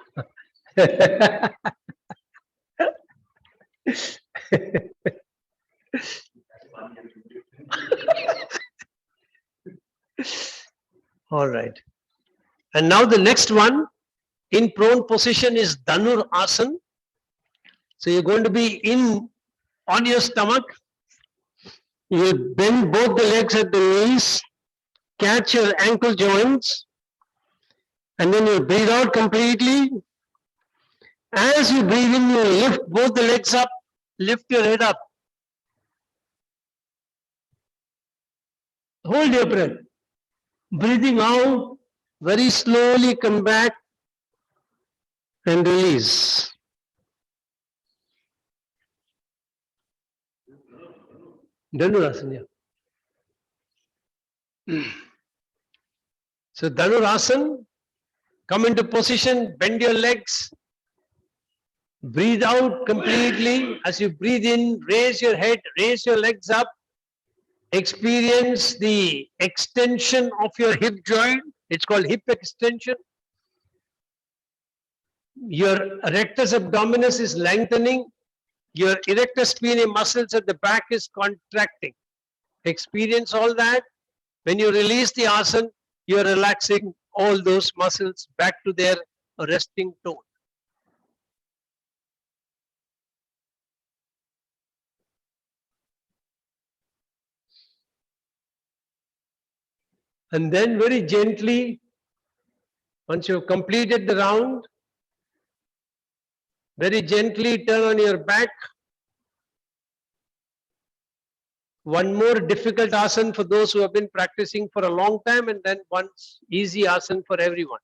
All right. And now the next one in prone position is Dhanur Asan. So you're going to be in on your stomach. You bend both the legs at the knees, catch your ankle joints, and then you breathe out completely. As you breathe in, you lift both the legs up, lift your head up. Hold your breath. Breathing out, very slowly come back and release. Dhanur So Dhanur come into position, bend your legs, breathe out completely. As you breathe in, raise your head, raise your legs up. Experience the extension of your hip joint. It's called hip extension. Your rectus abdominis is lengthening. Your erector spinae muscles at the back is contracting. Experience all that. When you release the asana, you're relaxing all those muscles back to their resting tone. And then very gently, once you've completed the round, very gently turn on your back. One more difficult asana for those who have been practicing for a long time, and then one easy asana for everyone.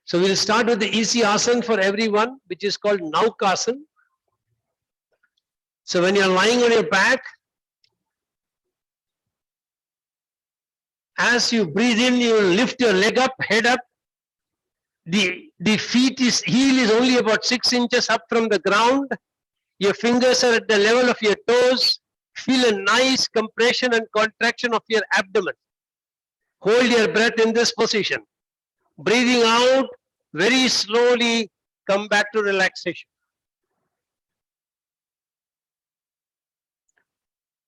So we'll start with the easy asana for everyone, which is called Naukasana. So when you're lying on your back, as you breathe in, you will lift your leg up, head up. The heel is only about 6 inches up from the ground. Your fingers are at the level of your toes. Feel a nice compression and contraction of your abdomen. Hold your breath in this position. Breathing out, very slowly come back to relaxation.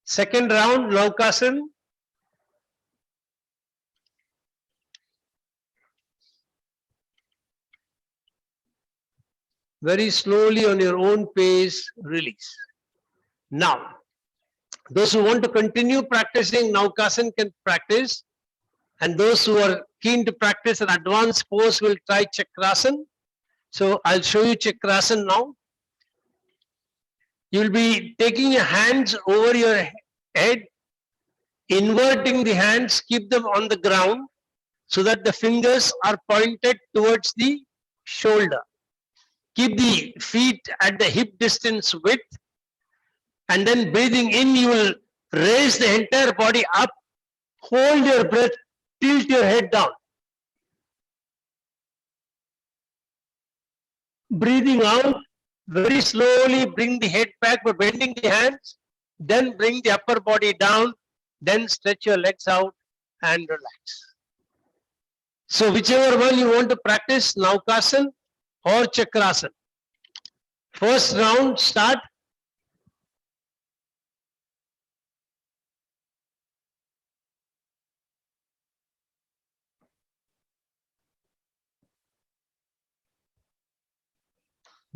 Second round, Naukasana. Very slowly on your own pace, release. Now, those who want to continue practicing Naukasana can practice, and those who are keen to practice an advanced pose will try Chakrasan. So I'll show you Chakrasan now. You'll be taking your hands over your head, inverting the hands, keep them on the ground so that the fingers are pointed towards the shoulder. Keep the feet at the hip distance width, and then breathing in, you will raise the entire body up, Hold your breath, tilt your head down. Breathing out, very slowly bring the head back by bending the hands, then bring the upper body down, then stretch your legs out and relax. So whichever one you want to practice, Naukasan or Chakrasan. First round, start.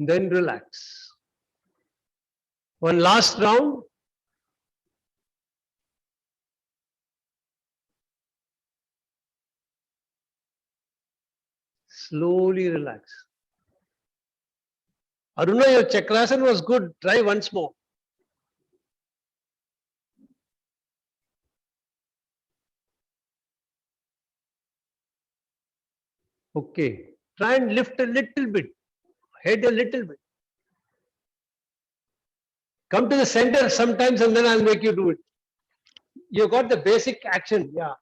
Then relax. One last round. Slowly relax. Aruna, your Chakrasan was good. Try once more. Okay. Try and lift a little bit. Head a little bit. Come to the center sometimes and then I'll make you do it. You got the basic action. Yeah.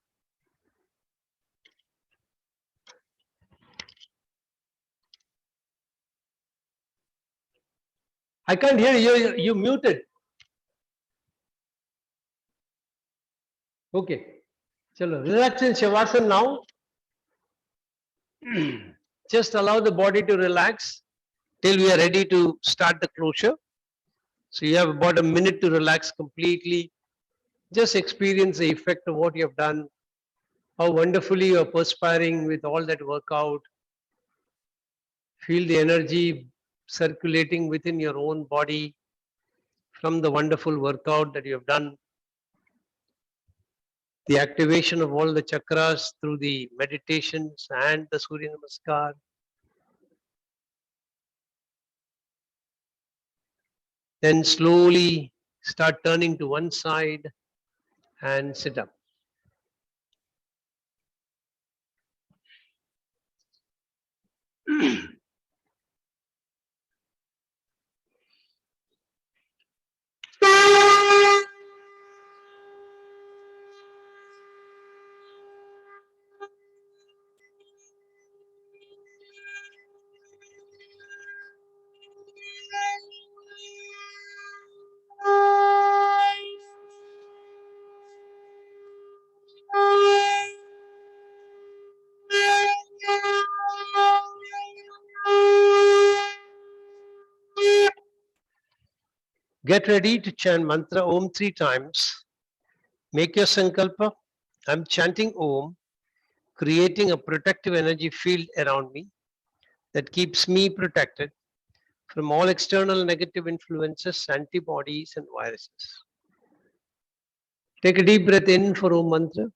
I can't hear you. You muted. Okay. Chalo. Relax in Shavasan now. Just allow the body to relax till we are ready to start the closure. So you have about a minute to relax completely. Just experience the effect of what you have done, how wonderfully you are perspiring with all that workout. Feel the energy circulating within your own body from the wonderful workout that you have done. The activation of all the chakras through the meditations and the Surya Namaskar. Then slowly start turning to one side and sit up. Get ready to chant mantra Om 3 times. Make your sankalpa. I'm chanting Om, creating a protective energy field around me that keeps me protected from all external negative influences, antibodies, and viruses. Take a deep breath in for Om mantra.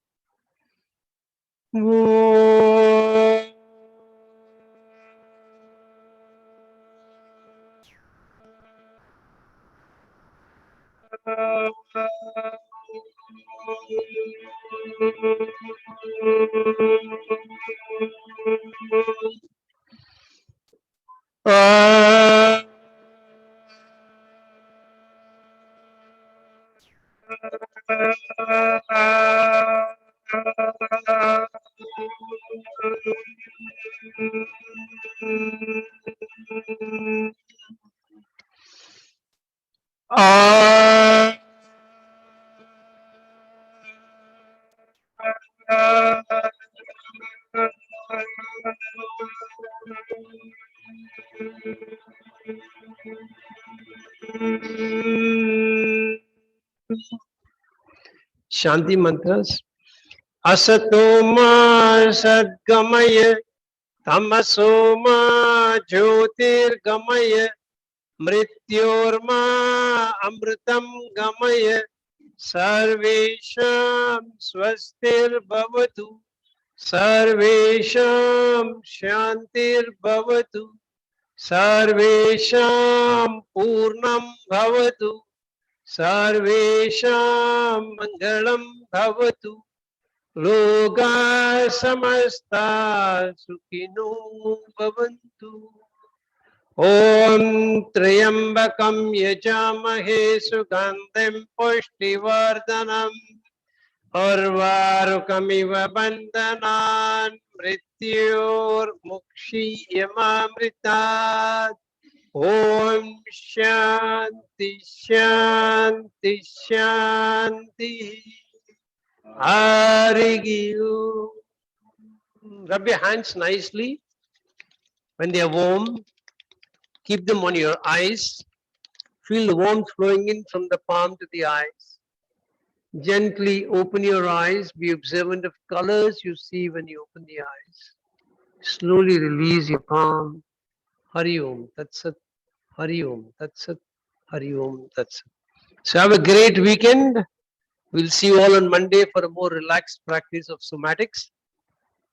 Shanti mantras. Asatoma sadgamaya tamasoma jyotirgamaya mrityorma amritam gamaya sarvesham swastir bhavatu sarvesham shantir bhavatu sarvesham purnam bhavatu sarvesham mangalam bhavatu loka samasta sukhino bhavantu. Om Trayambakam Yajamahe Sugandhim Pushtivardhanam Urvarukamiva bandhanan mrityor mukshiyamamritat. Om Shanti Shanti Shanti. Hari Om. Rub your hands nicely. When they are warm, keep them on your eyes. Feel the warmth flowing in from the palm to the eyes. Gently open your eyes. Be observant of colors you see when you open the eyes. Slowly release your palm. Hari Om. That's it. Hari Om. That's it. Hari Om. That's it. So have a great weekend. We'll see you all on Monday for a more relaxed practice of somatics.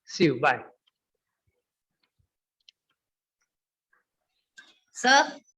See you. Bye. Sir,